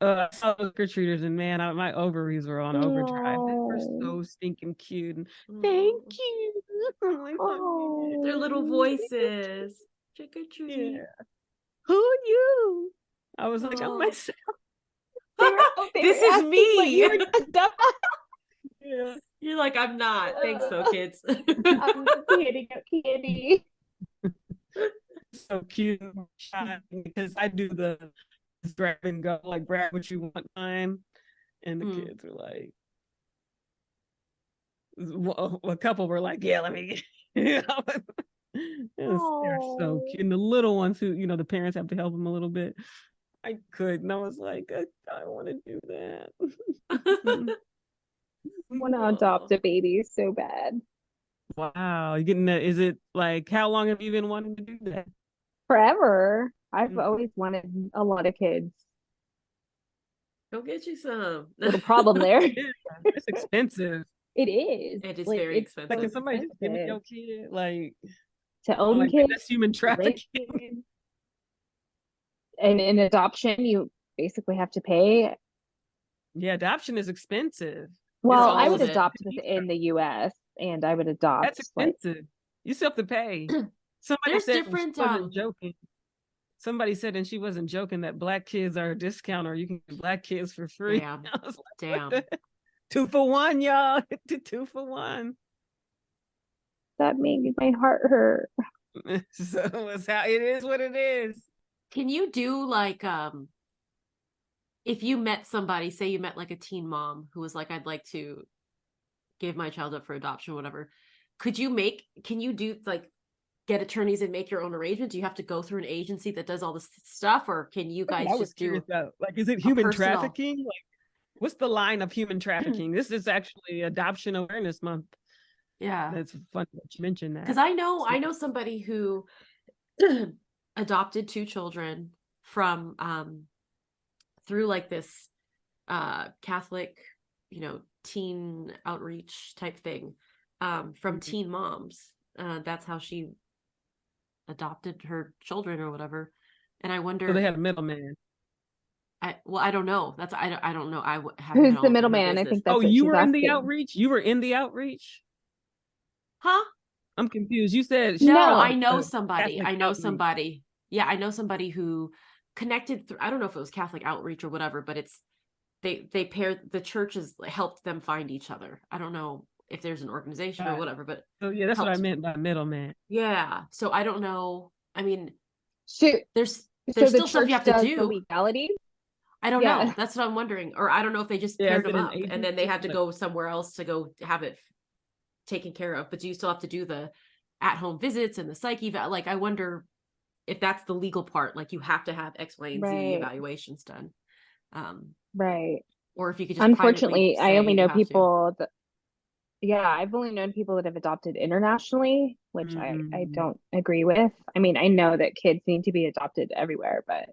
I saw those trick treaters and man, my ovaries were on overdrive. They were Oh, so stinking cute. And thank Oh, you. I'm like, "Oh, their little oh, voices. Trick or yeah. treat. Who are you? I was like, I'm Oh. myself. they This were is asking what me. you were dressed up Yeah. You're like, I'm not. Thanks, though, as. kids. I'm just hitting a kitty. So cute and shy because I do the grab and go, like grab what you want time. And the Mm. kids were like, a couple were like, yeah, let me get they're so Oh, cute. And the little ones who, the parents have to help them a little bit. I couldn't. I was like, I want to do that. want to Oh, adopt a baby so bad. wow. You getting is it like how long have you been wanting to do that? Forever. I've Mm. always wanted a lot of kids. Go get you some. Little problem there. Yeah, it's expensive. It is. It is Like very it's Like, so can expensive. somebody just give me expensive your kid? Like, to I'm own like, man, kids, that's human to raise trafficking. kids. And in adoption, you basically have to pay. Yeah, adoption is expensive. It's Well, I All would of almost it. adopt within the US and I would adopt that's like expensive. You still have to pay. Somebody There's said and she different wasn't joking. Somebody said and she wasn't joking that black kids are a discount or you can get black kids for free. damn. I was like, what Damn. the 2 for 1, y'all. 2 for 1. that made my heart hurt. So it's how it is what it is. Can you do like if you met somebody, say you met like a teen mom who was like, I'd like to give my child up for adoption, whatever. Can you do like get attorneys and make your own arrangement? Do you have to go through an agency that does all this stuff, or can you That's what guys I was just curious do about. Like, is it a human personal? trafficking? Like, what's the line of human trafficking? This is actually Adoption Awareness Month. Yeah. That's funny that you mentioned Because that. I know somebody who adopted 2 children from through like this Catholic, teen outreach type thing, from Mhm. teen moms. That's how she adopted her children or whatever. And I So they wonder, had a middleman. I don't know. I don't know. Haven't been Who's the all up in her middleman? I business. think Oh, that's what you she's were in the asking. outreach? You were in the outreach? Huh? I'm confused. You said she No, No. I know somebody. Catholic I know outreach. somebody. Yeah, I know somebody who connected through, I don't know if it was Catholic outreach or whatever, but they paired, the churches helped them find each other. I don't know if there's an organization or Got it. whatever, but So yeah, that's what I helped. meant by middleman. Yeah. So I don't know. I mean, Shoot. there's So there's the still stuff you church have to does the do. legality. I don't know. Yeah. That's what I'm wondering. Or I don't know if they just Yeah, paired is it them an up and then they agency? had to Like, go somewhere else to go have it taken care of. But do you still have to do the at-home visits and the psyche like I wonder if that's the legal part, like you have to have X, Y, and Z Right. evaluations done. Right. Or if you could just privately Unfortunately, I say only you know have to. people that, yeah, I've only known people that have adopted internationally, which I mm, don't agree with. I mean, I know that kids need to be adopted everywhere, but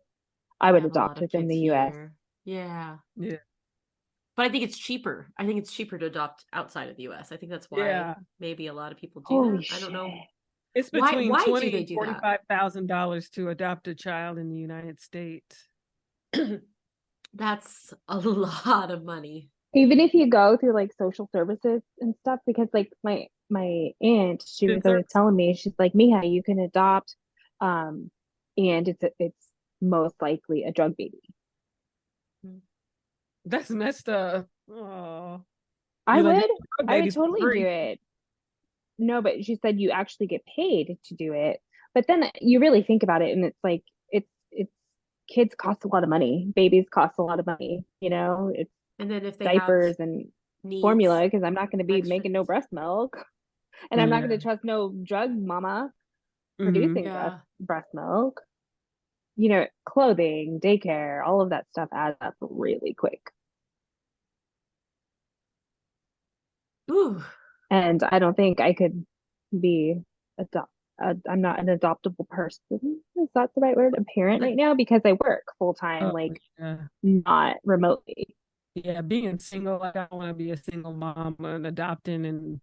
I We would have a lot adopt of within kids the US. here. Yeah. yeah. But I think it's cheaper. I think it's cheaper to adopt outside of the US. I think that's why Yeah. maybe a lot of people do Holy that. I don't know. shit. It's between Why do twenty they and do that? $45,000 to adopt a child in the United States. That's a lot of money. Even if you go through like social services and stuff, because like my aunt, she was Good always service. telling me, she's like, Mija, you can adopt, um, and it's most likely a drug baby. That's messed up. Oh, I you're like, would, drug I would babies for totally do free. it. No, but she said you actually get paid to do it. But then you really think about it, and it's like it's kids cost a lot of money. Babies cost a lot of money. It's And then if they have diapers and needs, formula because I'm not going to be extra making no needs. breast milk, and I'm not going Yeah. to trust no drug mama Hmm. producing Yeah. breast milk. Clothing, daycare, all of that stuff adds up really quick. Ooh. And I don't think I could be adopt. I'm not an adoptable person. Is that the right word? A parent right now because I work full time, Oh, like yeah. not remotely. Yeah, being single, like I don't want to be a single mom and adopting, and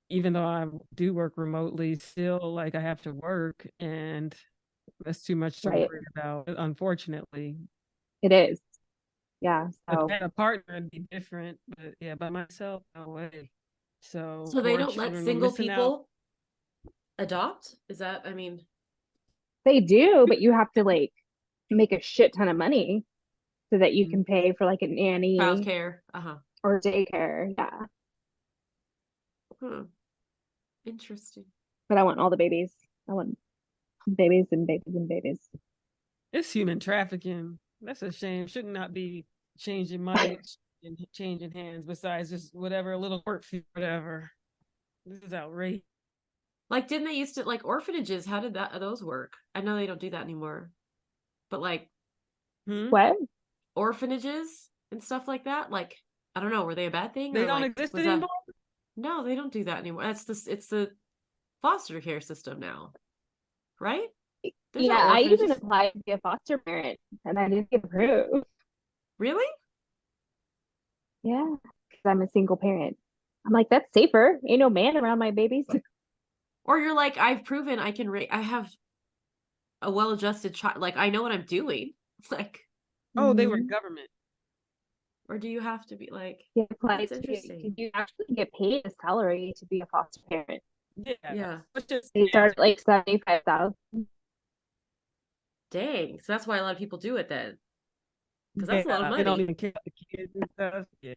even though I do work remotely, still like I have to work, and that's too much to Right. worry about, unfortunately. It is. Yeah. If So I had a partner, it'd be different, but yeah, by myself, no way. So So they poor don't let children were single missing out. people adopt? Is that, I mean, they do, but you have to like make a shit ton of money so that you Mm. can pay for like a nanny childcare? Uh-huh. or daycare. Yeah. Hmm. Interesting. But I want all the babies. I want babies and babies and babies. It's human trafficking. That's a shame. Should not be changing money and changing hands. Besides just whatever, a little work fee, whatever. This is outrageous. Like, didn't they used to like orphanages? How did those work? I know they don't do that anymore, but like Hmm? What? orphanages and stuff like that. Like, I don't know, were they a bad thing They or don't like exist was that? anymore. No, they don't do that anymore. It's the foster care system now, right? There's Yeah, no I even orphanages. applied to be a foster parent and I didn't get approved. Really? Yeah, because I'm a single parent. I'm like, that's safer. Ain't no man around my babies. Or you're like, I've proven I can I have a well-adjusted child. Like, I know what I'm doing. Like, Oh, they were Hmm. government. or do you have to be like, You apply that's to interesting. you actually get paid a salary to be a foster parent. Yeah. Yeah. It's just They start at like 75,000. Dang. So that's why a lot of people do it then. Because that's a lot of yeah, they don't money. even care about the kids and stuff. Yeah.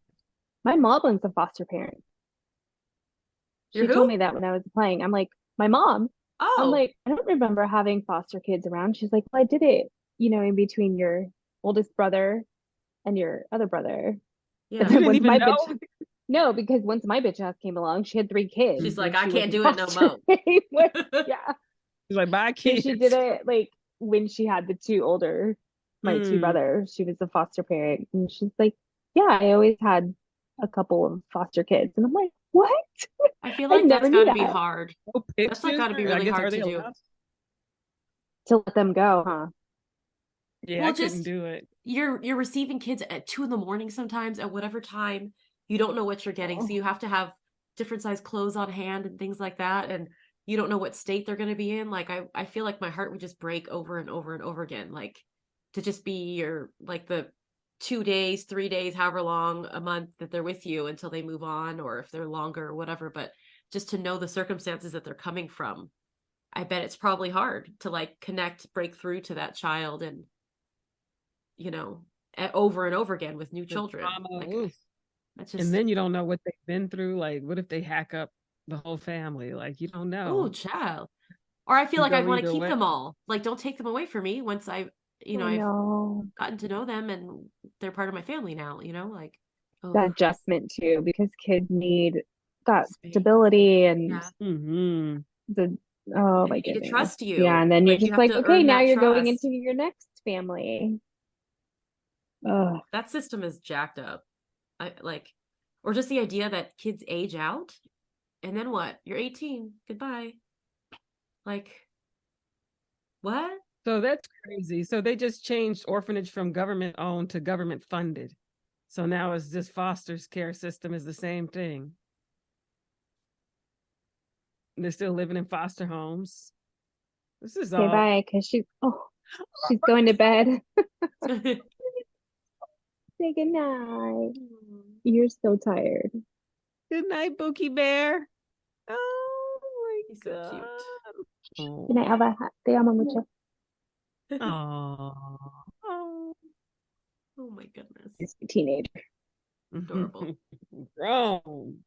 My mom was a foster parent. You're She told who? me that when I was applying. I'm like, my mom. I'm Oh, like, I don't remember having foster kids around. She's like, well, I did it, in between your oldest brother and your other brother. But yeah. You then didn't once even my know? bitch, no, because once my bitch ass came along, she had 3 kids She's like, when I she was can't in do it no foster. more. Yeah. He's like, bye, So she did kids. it like when she had my two Mm. brothers. She was a foster parent. And she's like, yeah, I always had a couple of foster kids. And I'm like, what? I feel I like never that's knew got to be that. hard. No That's like pictures? got to be I really guess, are hard they to do. allowed? To let them go, huh? Yeah, Well, I couldn't just do it. you're receiving kids at 2 in the morning sometimes at whatever time. You don't know what you're getting, so Oh, you have to have different size clothes on hand and things like that. And you don't know what state they're going to be in. Like I feel like my heart would just break over and over and over again. Like to just be your like the 2 days, 3 days, however long a month that they're with you until they move on, or if they're longer or whatever. But just to know the circumstances that they're coming from, I bet it's probably hard to like connect, break through to that child and you know, over and over again with new The children. drama. Like Oof. that's And just, then you don't know what they've been through. Like, what if they hack up the whole family? Like, you don't oh, know. child. Or I feel You like I'd go want to either keep way. them all. Like, don't take them away from me once I I've know. gotten to know them and they're part of my family now, like, That oh, adjustment too, because kids need that space. stability and Yeah. Mm-hmm. the, oh And my they need to goodness. trust Yeah. you. And then you're Like, you just have like, to okay, earn now that you're going into trust. your next family. Oh, That system is jacked up. Or just the idea that kids age out and then what? You're 18. Goodbye. Like, what? So that's crazy. So they just changed orphanage from government owned to government funded. So now it's this foster care system is the same thing. They're still living in foster homes. This is Okay, all. bye, because she's going to bed. Say good night. You're so tired. Good night, Bookie Bear. Oh my He's so god. cute. Oh. Good night, Alba. Te amo mucho. Oh. Oh my goodness. He's a teenager. Adorable. Grown.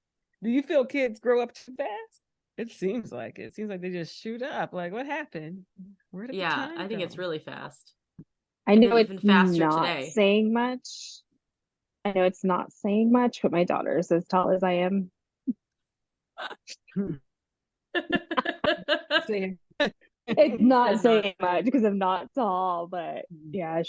Do you feel kids grow up too fast? It seems like it. It seems like they just shoot up. Like, what happened? Where did the Yeah, time I think go? it's really fast. I And know then it's even faster not today. saying much. I know it's not saying much, but my daughter is as tall as I am. Saying- It's not Said saying not. much because I'm not tall, but yeah,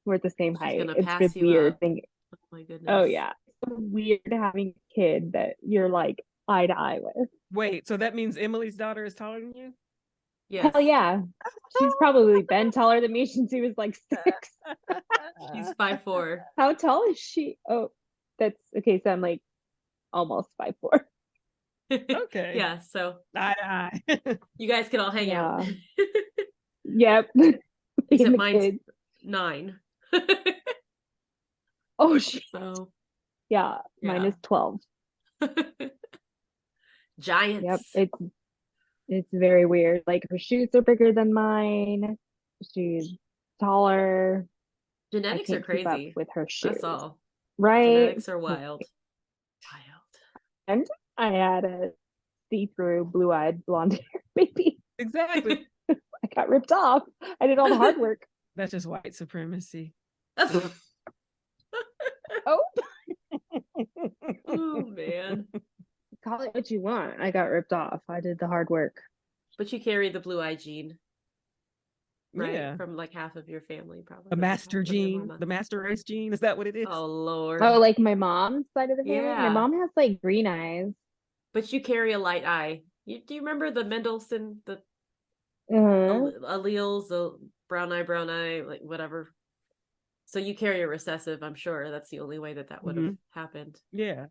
we're at the same She's height. gonna It's pass really you weird up. thing. Oh my Oh goodness. yeah. It's weird having a kid that you're like eye to eye with. Wait, so that means Emily's daughter is taller than you? Yes. Hell yeah. She's probably been taller than me since she was like 6. She's 5'4". How tall is she? Oh, that's okay. So I'm like almost 5'4". Okay. Yeah, so Eye to eye. you guys can all hang out. Yep. Except The mine's kids. 9. Oh shit. So Yeah, mine yeah. is 12. Yep. Giants. It's very weird. Like her shoes are bigger than mine. She's taller. I Genetics are can't keep up crazy. with her shoes. That's all. Right? Genetics are wild. Wild. And I had a see-through blue-eyed blonde hair baby. Exactly. I got ripped off. I did all the hard work. That's just white supremacy. Oh, Oh man. call it what you want. I got ripped off. I did the hard work. But you carry the blue eye gene, right? Yeah. From like half of your family, probably. The master From your gene, mama. the master race gene. Is that what it is? Oh Lord. Oh, like my mom's side of the family? My Yeah. mom has like green eyes. But you carry a light eye. Do you remember the Mendelssohn, the Uh-huh. alleles, the brown eye, like whatever. So you carry a recessive, I'm sure. That's the only way that would have happened. Yeah.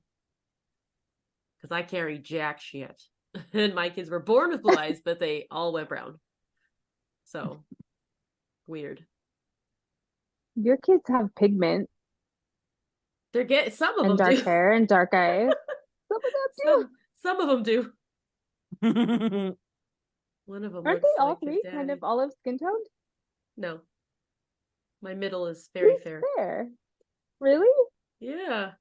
Because I carry jack shit. And my kids were born with blue eyes, but they all went brown. So weird. Your kids have pigment Some of and them dark do. hair and dark eyes. Some of them do. Some of them do. One of them Aren't looks they all like his three daddy. kind of olive skin toned? No. My middle is very Who's fair. fair. Really? Yeah.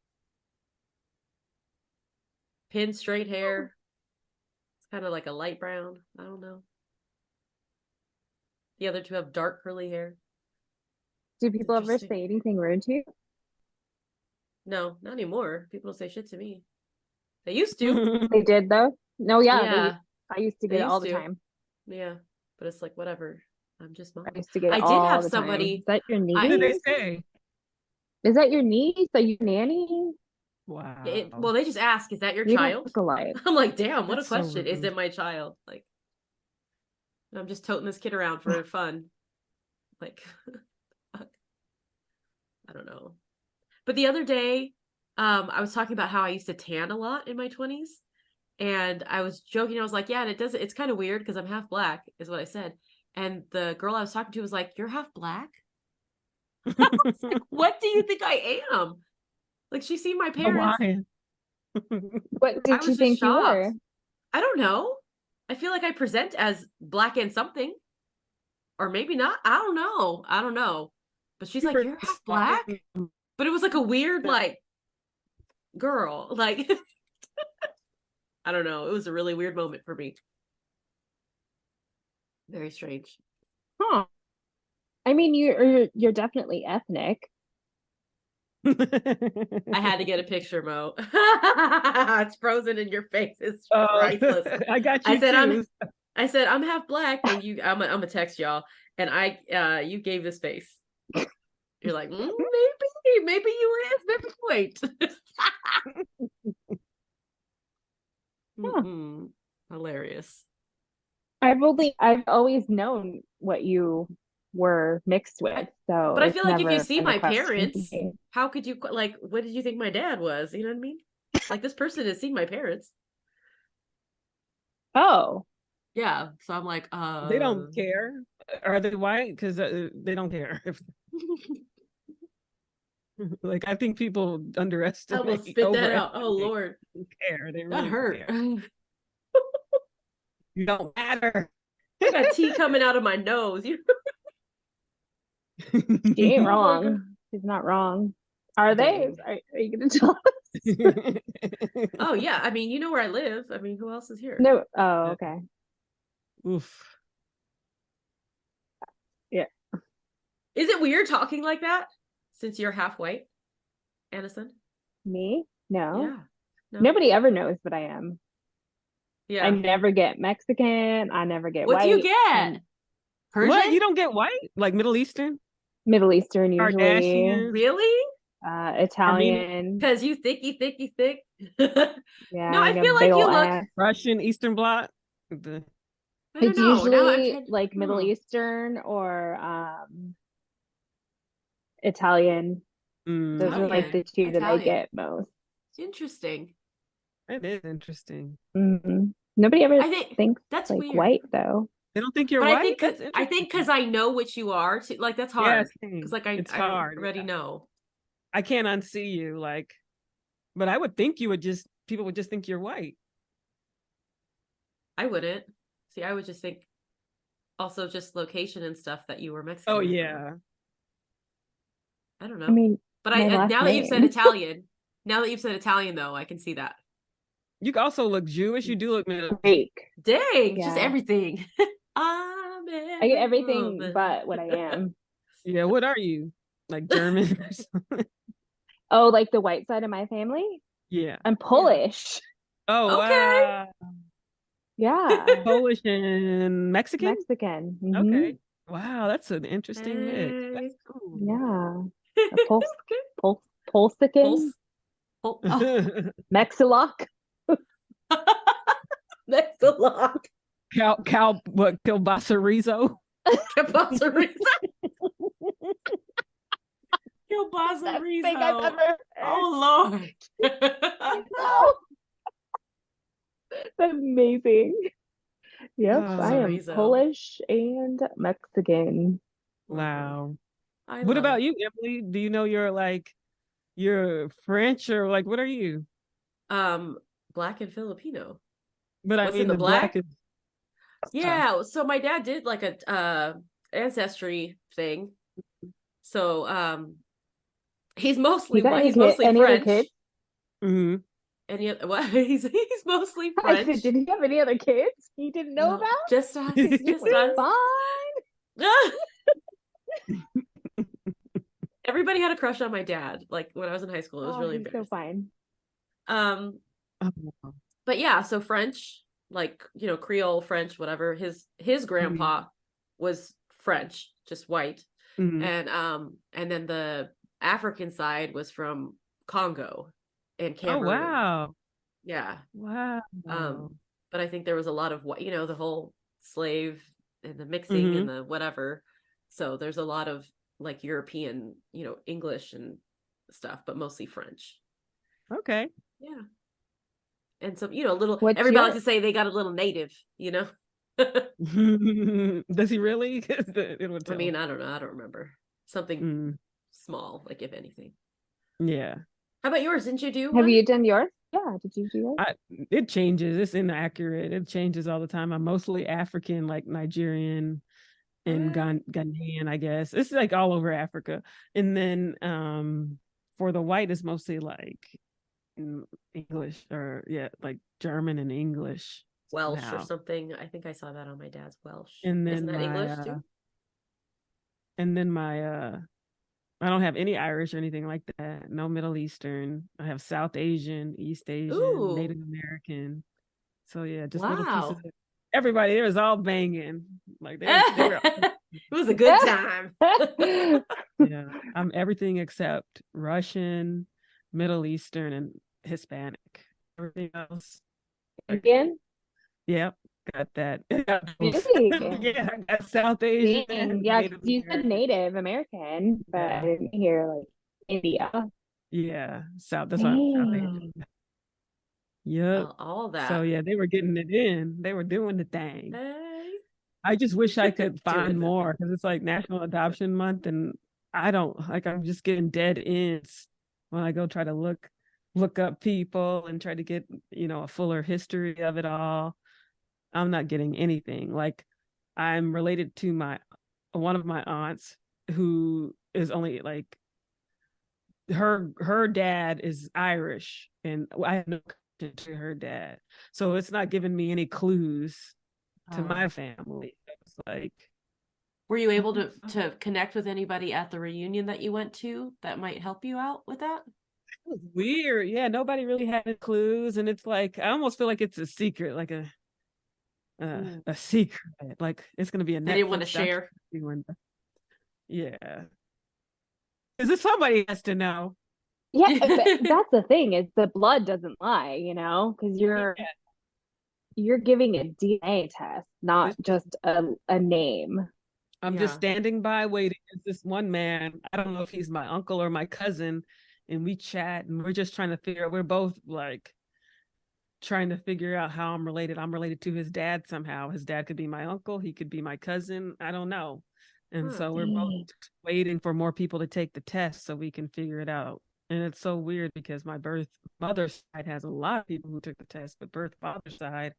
Pin straight hair. It's kind of like a light brown. I don't know. The other two have dark curly hair. Do people ever Interesting. say anything rude to you? No, not anymore. People don't say shit to me. They used to. They did though. No, yeah, Yeah. I used to get They it all used the to. time. Yeah. But it's like, whatever. I'm just mom. I used to get it I did all have the time. somebody. Is that your What did they niece? say? Is that your niece? Are you nanny? Wow. Well, they just ask, is that your We don't child? look alike. I'm like, damn, what That's a so question. Is rude. it my child? Like, I'm just toting this kid around for fun. Like, I don't know. But the other day, I was talking about how I used to tan a lot in my 20s. And I was joking. I was like, yeah, and it's kind of weird because I'm half black, is what I said. And the girl I was talking to was like, you're half black? What do you think I am? Like, she's seen my parents. What I did was you just think you shocked. were? I don't know. I feel like I present as black and something. Or maybe not. I don't know. But she's like, you're half black? But it was like a weird, like, girl. Like, I don't know. It was a really weird moment for me. Very strange. Huh. I mean, you're definitely ethnic. I had to get a picture, Mo. It's frozen in your face. It's priceless. I got you too. I said I'm half black, and I'm gonna text y'all, and you gave this face. You're like, maybe you is, maybe wait. Hilarious. I've always known what you were mixed with, so But I it's feel like if you never see been a my question to parents, me. how could you like? What did you think my dad was? You know what I mean? Like, this person has seen my parents. Oh, Yeah. So I'm like, They don't care. Are they white? Because they don't care. Like I think people I almost underestimate, spit that out. Oh overestimate. Lord, They don't care. They that really don't hurt. care. You don't matter. I got tea coming out of my nose. she ain't Oh my god. wrong. She's not wrong. Are they? Dang. Are you gonna tell us? Oh yeah. I mean, you know where I live. I mean, who else is here? No. Oh, okay. Oof. Yeah. Is it weird talking like that since you're half white, AnnaSun? Me? No. Yeah. No. Nobody ever knows what I am. I Yeah. never get Mexican. I never get What do you white. get? I'm What? Persian? You don't get white? Like Middle Eastern? Middle Eastern usually. Kardashian? Really? Armenian? Italian. Because you thicky thick. Yeah, No, I I got a feel big like you old look. ass. Russian? Eastern Bloc? I don't It's know. Now I'm usually trying. like Middle Hmm. Eastern or Italian. Those are like Italian. the two that I Italian. get most. Interesting. It is interesting. Nobody ever I think thinks that's like weird. white though. They don't think you're But I white? think That's because interesting. I know what you are too, like that's Yeah, hard. Because same. like I It's I hard. already Yeah. know. I can't unsee you. Like, but I would think you would just, people would just think you're white. I wouldn't. See, I would just think also just location and stuff that you were Oh, Mexican. yeah. I don't I know. mean, But my I last now that you've said name. Italian, now that you've said Italian though, I can see that. You also look Jewish. You do look Middle Eastern. Greek. Dang, just Yeah. everything. I'm I get every everything woman. but what I am. Yeah, what are you? Like German or something? Oh, like the white side of my family? Yeah. I'm Yeah. Polish. Oh, Okay. wow. Yeah. Polish and Mexican? Mexican. Okay. Wow, that's an interesting mix. Hey. That's cool. Yeah. A Polsican, Pulse. Oh, Mexilock. next to lock. What, kielbasa Kielbasa Rizo. Best Kielbasa thing I've Rizo. ever heard. Oh Lord. No. That's amazing. Yep, I Oh, am Chorizo. Polish and Mexican. wow. I What love about it. you, Emily? Do you know you're French or like what are you? Um, Black and Filipino. But I What's in mean the the black black? is Yeah, so my dad did like a ancestry thing. So he's mostly You got white, any he's kid? mostly Any other French. kids? Mhm. And yet what he's mostly I said, French. did he have any other kids you didn't know No, about? just us, He's just doing us. fine. Everybody had a crush on my dad. Like when I was in high school, it was Oh, really he's so embarrassing. fine. Um, Oh, but yeah, so French, like Creole, French, whatever. His mhm. grandpa was French, just white, Mhm. and then the African side was from Congo and Oh, Cameroon. wow. Yeah. Wow. But I think there was a lot of what the whole slave and the mixing and Mhm. the whatever. So there's a lot of like European, English and stuff, but mostly French. Okay. Yeah. And so, little What's everybody likes your to say they got a little native, Does he really? It would I tell. mean, I don't know. I don't remember. Something Mm, small, like if anything. yeah. How about yours? Didn't you do have one? you done yours? Yeah, did you do yours? It changes. It's inaccurate. It changes all the time. I'm mostly African, like Nigerian and Ghanaian, I guess. It's like all over Africa. And then for the white, it's mostly like English or yeah, like German and English Welsh or now. something. I think I saw that on my dad's Welsh. And Isn't then that my English too? I don't have any Irish or anything like that. No Middle Eastern. I have South Asian, East Asian, Ooh, Native American. So yeah, just little pieces wow. of everybody there is all banging. Like they were It was a good time. yeah. I'm everything except Russian, Middle Eastern, and Hispanic. Everything else. Indian? Yep, got that. Really? Yeah, I got South Asian, Dang. Yeah, 'cause Native you said American. Native American, but I Yeah, didn't hear like India. yeah. South. That's why I'm South Asian. Dang. Yep. All So that. yeah, they were getting it in. They were doing the thing. Hey. I just wish I could find Doing the more thing. because it's like National Adoption Month, and I don't like. I'm just getting dead ends when I go try to look up people and try to get a fuller history of it all. I'm not getting anything. Like I'm related to my one of my aunts who is only like her dad is Irish, and I have no connection to her dad, so it's not giving me any clues to my family. It's like, Were you able to connect with anybody at the reunion that you went to that might help you out with that? it was weird. Yeah, nobody really had any clues, and it's like I almost feel like it's a secret, like Mm. a secret. Like it's gonna be a They didn't want to Netflix share. documentary. Yeah, is it somebody has to know? Yeah, but Yeah, that's the thing is the blood doesn't lie, because you're giving a DNA test, not it's just just a name. I'm just Yeah. standing by waiting. It's this one man. I don't know if he's my uncle or my cousin, and we chat, and we're just trying to figure out. We're both like trying to figure out how I'm related. I'm related to his dad somehow. His dad could be my uncle, he could be my cousin. I don't know. And Huh. so we're both Dang. waiting for more people to take the test so we can figure it out. And it's so weird because my birth mother's side has a lot of people who took the test, but birth father's side,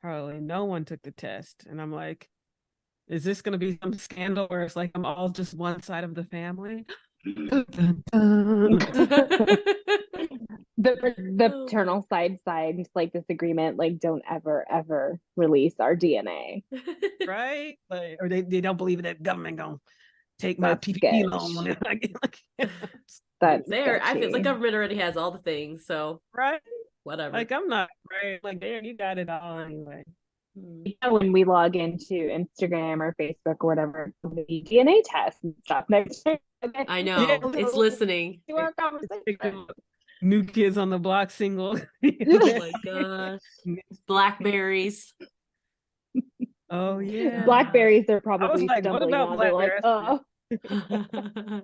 probably no one took the test. And I'm like, is this going to be some scandal where it's like I'm all just one side of the family? Dun, dun, dun. The Oh my. paternal side signs like this agreement, like don't ever release our DNA. Right? Like, or they don't believe that government gonna take my That's PPP loan. sketch. like, That's There, I feel like sketchy. government already has all the things, so right? whatever. Like I'm not right. Like there, you got it all anyway. Hmm. Yeah, when we log into Instagram or Facebook or whatever, the DNA test and stuff next to I Yeah, know. It's listening. our like conversation. the New Kids on the Block single. Oh my gosh. Blackberries. Oh Oh my yeah. gosh. Blackberries are I was probably like, what stumbling about on. They're like, Blackberry? I said,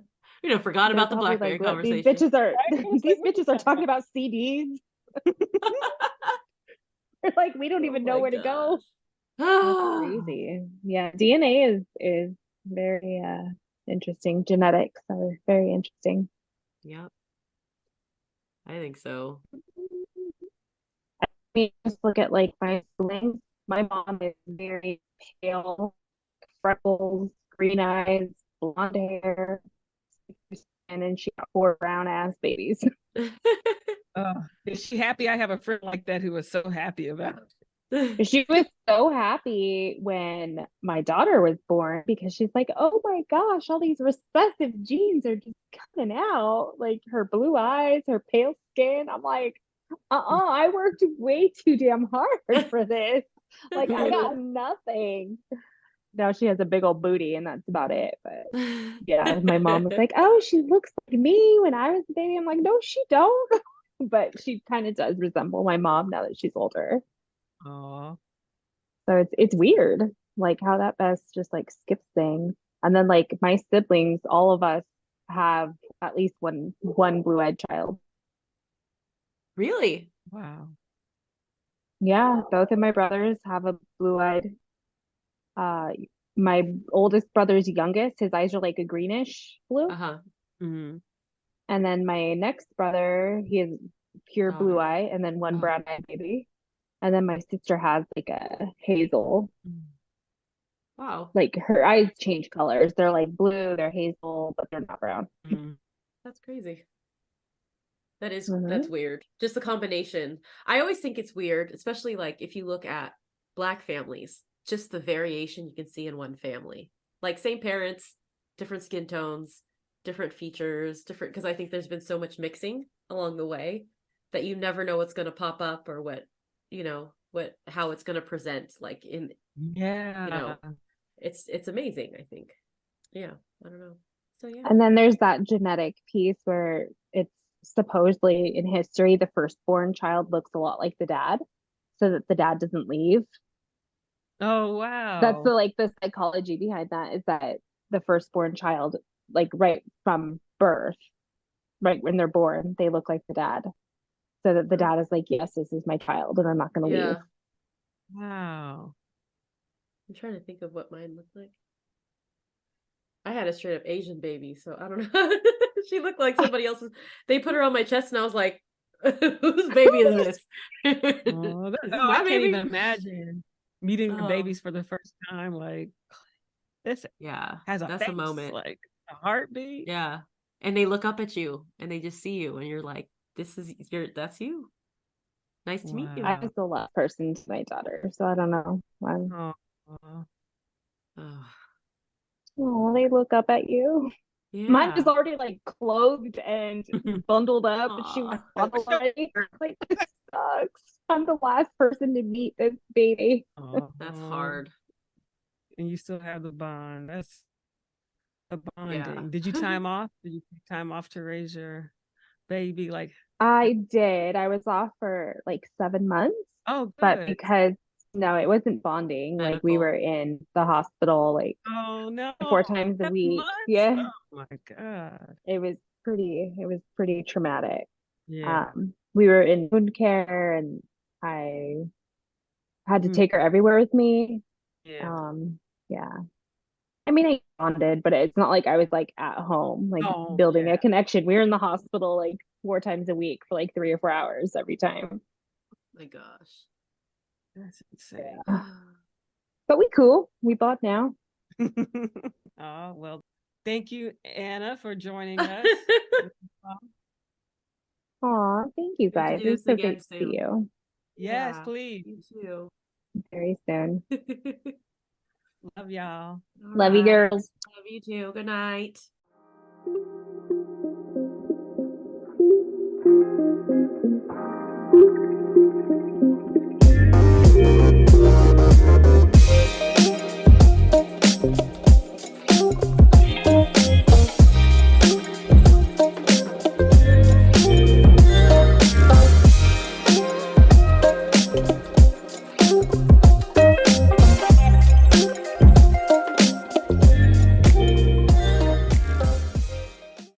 oh, Forgot they're about the probably BlackBerry like, what? These conversation. bitches are right? I was like, these what you bitches are talking talking about? about CDs. They're like, we don't Oh even know my where to go. gosh. That's crazy. Yeah, DNA is very interesting. Genetics are very interesting. Yep, I think so. I mean, just look at like my siblings. My mom is very pale, freckles, green eyes, blonde hair, and then she got four brown ass babies. Is she happy? I have a friend like that who was so happy about it. She was so happy when my daughter was born because she's like, oh my gosh, all these recessive genes are just coming out. Like her blue eyes, her pale skin. I'm like, I worked way too damn hard for this. Like I got nothing. Now she has a big old booty and that's about it. But yeah, my mom was like, oh, she looks like me when I was a baby. I'm like, no, she don't. But she kind of does resemble my mom now that she's older. Oh, So it's weird, like how that best just like skips things. And then like my siblings, all of us have at least one blue-eyed child. Really? wow. Yeah, both of my brothers have a blue-eyed. Uh, my oldest brother's youngest, his eyes are like a greenish blue. Uh-huh. Mm-hmm. And then my next brother, he has pure blue Daughter. eye, and then one Oh. brown-eyed baby. And then my sister has like a hazel. Wow. Like her eyes change colors. They're like blue, they're hazel, but they're not brown. Mm-hmm. That's crazy. That's Mhm. weird. Just the combination. I always think it's weird, especially like if you look at Black families, just the variation you can see in one family. Like same parents, different skin tones, different features, different because I think there's been so much mixing along the way that you never know what's going to pop up or what how it's going to present like in, you Yeah. know, it's amazing, I think. Yeah, I don't know. So yeah. And then there's that genetic piece where it's supposedly in history, the firstborn child looks a lot like the dad, so that the dad doesn't leave. Oh That's wow. the psychology behind that is that the firstborn child, like right from birth, right when they're born, they look like the dad. so that the dad is like, yes, this is my child and I'm not going to Yeah. leave. Wow. I'm trying to think of what mine looked like. I had a straight up Asian baby, so I don't know. She looked like somebody else's. They put her on my chest, and I was like, "Whose baby is this? Oh, Is this I my can't baby?" even imagine meeting the Oh, babies for the first time. Like, this yeah, has a that's a face, moment. like a heartbeat. Yeah, and they look up at you, and they just see you, and you're like, "This is that's you. Nice to meet you." I Wow. was the last person to my daughter, so I don't know. Oh, Oh, Oh, they look up at you. Mine was yeah. already like clothed and bundled up. She was Aw. bundled already. Like, this sucks. I'm the last person to meet this baby. That's oh, hard. and you still have the bond. That's a Yeah. bonding. Did you time off? Did you take time off to raise your baby? Like, I did. I was off for like 7 months, oh, but good. because no, it wasn't bonding. Like we Medical. were in the hospital like Oh no, 4 times a 7 months. week. Yeah, Oh my God. it was pretty traumatic. Yeah. We were in wound care and I had to Mm, take her everywhere with me. yeah. Um, yeah. I mean, I bonded, but it's not like I was like at home, like Oh building yeah. a connection. We were in the hospital like 4 times a week for like 3 or 4 hours every time. My gosh. That's insane. Yeah. But we cool. We bought now. Oh, well, thank you, Anna, for joining us. Aw, thank you We have to guys. do It was this so again great to see soon. you Yes, Yeah, please. you too. very soon. Love y'all. All Love you, right. girls. Love you too. Good night.